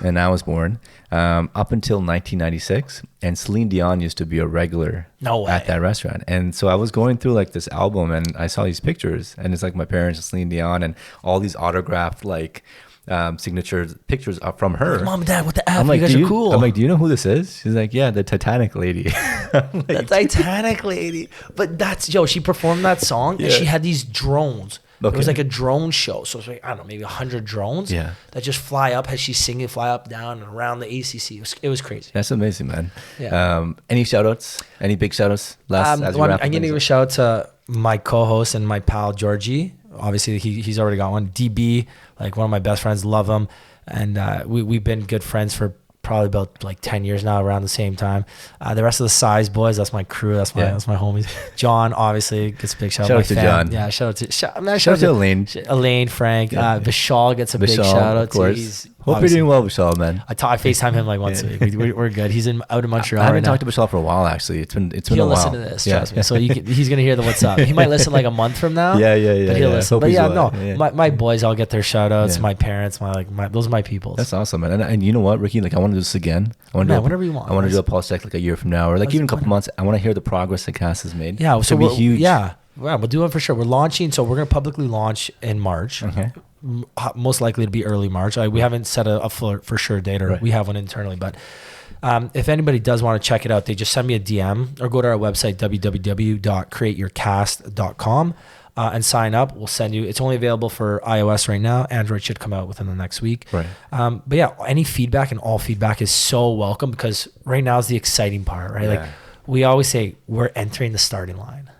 and I was born, up until 1996. And Celine Dion used to be a regular No way. at that restaurant. And so I was going through like this album, and I saw these pictures, and it's like my parents and Celine Dion, and all these autographed like signature pictures are from her. Mom and Dad, what the F? I'm like, you guys are cool. I'm like, do you know who this is? She's like, yeah, the Titanic lady. I'm like, the Titanic lady. But she performed that song, and she had these drones. It was Okay. like a drone show. So it's like, I don't know, maybe 100 drones that just fly up as she's singing, fly up, down, and around the ACC. It was crazy. That's amazing, man. Yeah. Any shout outs? Any big shout outs? I'm going to give a shout out to my co-host and my pal, Georgie. Obviously, he's already got one. DB, like one of my best friends, love him. And we've been good friends for probably about like 10 years now, around the same time. The rest of the Size Boys, that's my crew, that's my homies. John, obviously, gets a big shout out. Shout out to John. Yeah, shout out to Shout out to Elaine. Elaine, Frank. Vishal gets a big Vishal, shout of out to. course. Hope obviously. you're doing well, Vishal, man. I FaceTime him like once a week. We're good. He's out in Montreal. I haven't right now. talked to Vishal for a while, actually. It's been He'll a while. listen to this, trust me. So he's gonna hear the what's up. He might listen like a month from now. Yeah. But he'll listen. Hope But he's yeah, well. no, Yeah. my boys all get their shout outs. Yeah. My parents, those are my peoples. That's awesome, man. And you know what, Ricky? Like, I want to do this again. I want to Man, whenever you want. I want to do a pulse check like a year from now, or like even a couple months. I want to hear the progress the cast has made. Yeah, so it'll be huge. Yeah, we'll do it for sure. We're launching, so we're gonna publicly launch in March. Okay. Most likely to be early March. We haven't set a for sure date, or we have one internally. But if anybody does want to check it out, they just send me a DM or go to our website www.createyourcast.com and sign up. We'll send you. It's only available for iOS right now. Android should come out within the next week. Right. But yeah, any feedback and all feedback is so welcome, because right now is the exciting part, right? Yeah. Like we always say, we're entering the starting line.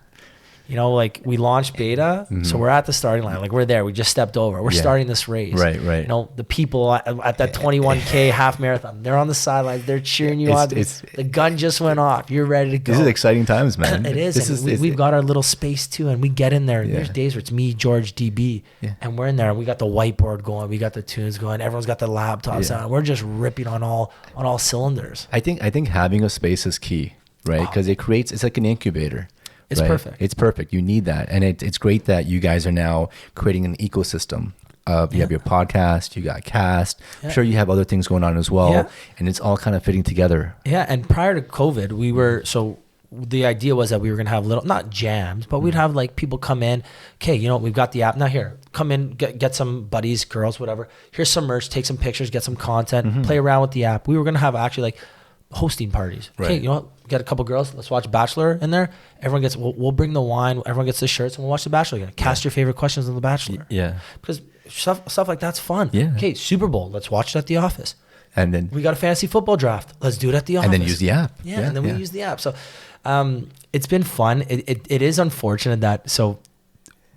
You know, like we launched beta, so we're at the starting line. Like we're there. We just stepped over. We're starting this race. Right. You know, the people at that 21K half marathon, they're on the sidelines. They're cheering you on. The gun just went off. You're ready to go. This is exciting times, man. It is. We've got our little space too, and we get in there. Yeah. There's days where it's me, George, DB, and we're in there. And we got the whiteboard going. We got the tunes going. Everyone's got the laptops out. We're just ripping on all cylinders. I think having a space is key, right? Because it's like an incubator. It's right? perfect. It's perfect. You need that. And it's great that you guys are now creating an ecosystem of, you have your podcast, you got cast. I'm sure you have other things going on as well. Yeah. And it's all kind of fitting together. Yeah. And prior to COVID, the idea was that we were going to have not jams, but we'd have like people come in. Okay, you know, we've got the app. Now here, come in, get some buddies, girls, whatever. Here's some merch, take some pictures, get some content, play around with the app. We were going to have actually like hosting parties. Okay, you know what? Get a couple girls. Let's watch Bachelor in there. Everyone gets. We'll bring the wine. Everyone gets the shirts, and we'll watch the Bachelor again. Cast your favorite questions on the Bachelor. Yeah. Because stuff like that's fun. Yeah. Okay, Super Bowl. Let's watch it at the office. And then We got a fantasy football draft. Let's do it at the office. and then use the app. Yeah, and then we use the app. So, it's been fun. It is unfortunate that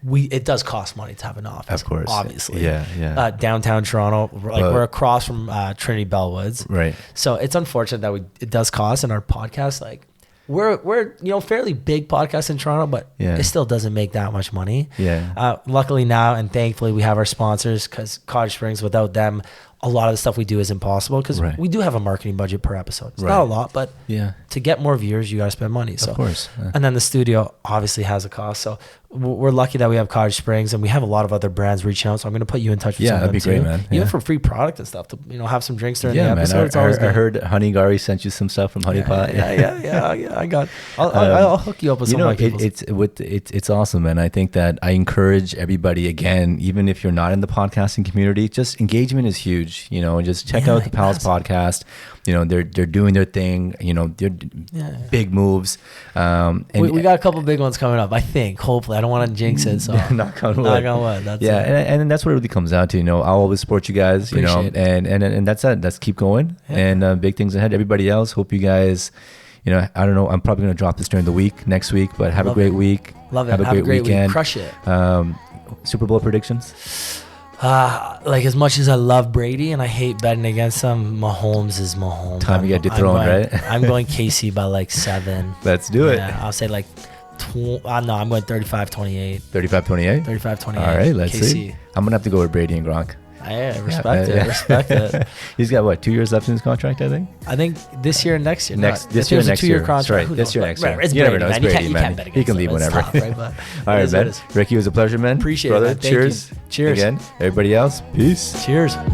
it does cost money to have an office. Of course. Obviously. Yeah. Downtown Toronto, we're across from Trinity Bellwoods. Right. So it's unfortunate that it does cost, and our podcast, like we're fairly big podcast in Toronto, but it still doesn't make that much money. Yeah. Luckily now and thankfully we have our sponsors, because Cottage Springs, without them, a lot of the stuff we do is impossible, because we do have a marketing budget per episode. It's not a lot, but to get more viewers, you got to spend money. So, of course. And then the studio obviously has a cost. So we're lucky that we have Cottage Springs, and we have a lot of other brands reaching out. So I'm going to put you in touch with some of them that'd be great, too. man. Even for free product and stuff, to have some drinks during the Man. episode. It's always I good. heard Honey Gary sent you some stuff from Honey Pot. Yeah. I got. I'll hook you up with some of my people. It's awesome, man. I think that I encourage everybody, again, even if you're not in the podcasting community, just engagement is huge. You know, and just check out the Pals podcast. You know, they're doing their thing. You know, they're big moves. And we got a couple big ones coming up. I think. Hopefully, I don't want to jinx it. So knock on wood. That's and that's what it really comes down to. You know, I'll always support you guys. Appreciate and that's it. Let's keep going. And big things ahead. Everybody else, hope you guys. You know, I don't know. I'm probably gonna drop this during the week next week, but have a great week. Love it. Have a great weekend. Week. Crush it. Super Bowl predictions. Like, as much as I love Brady and I hate betting against him, Mahomes is Mahomes. Time to get dethroned, right? I'm going KC by like 7. Let's do it. Yeah, I'll say like, no, I'm going 35-28. 35-28? 35-28. All right, let's KC. see. I'm going to have to go with Brady and Gronk. Yeah, respect it. He's got, what, 2 years left in his contract, I think? I think this year and next year. This year and next year. Contract. That's right. Who This knows? year, next year. It's You never Brady, know. It's man. Brady, You man. can't bet against He can him. leave It's whenever. tough, right? But all right, it is what man. it is. Ricky, it was a pleasure, man. Appreciate Brother, it, man. Thank you. cheers. Cheers. Again, everybody else, peace. Cheers. All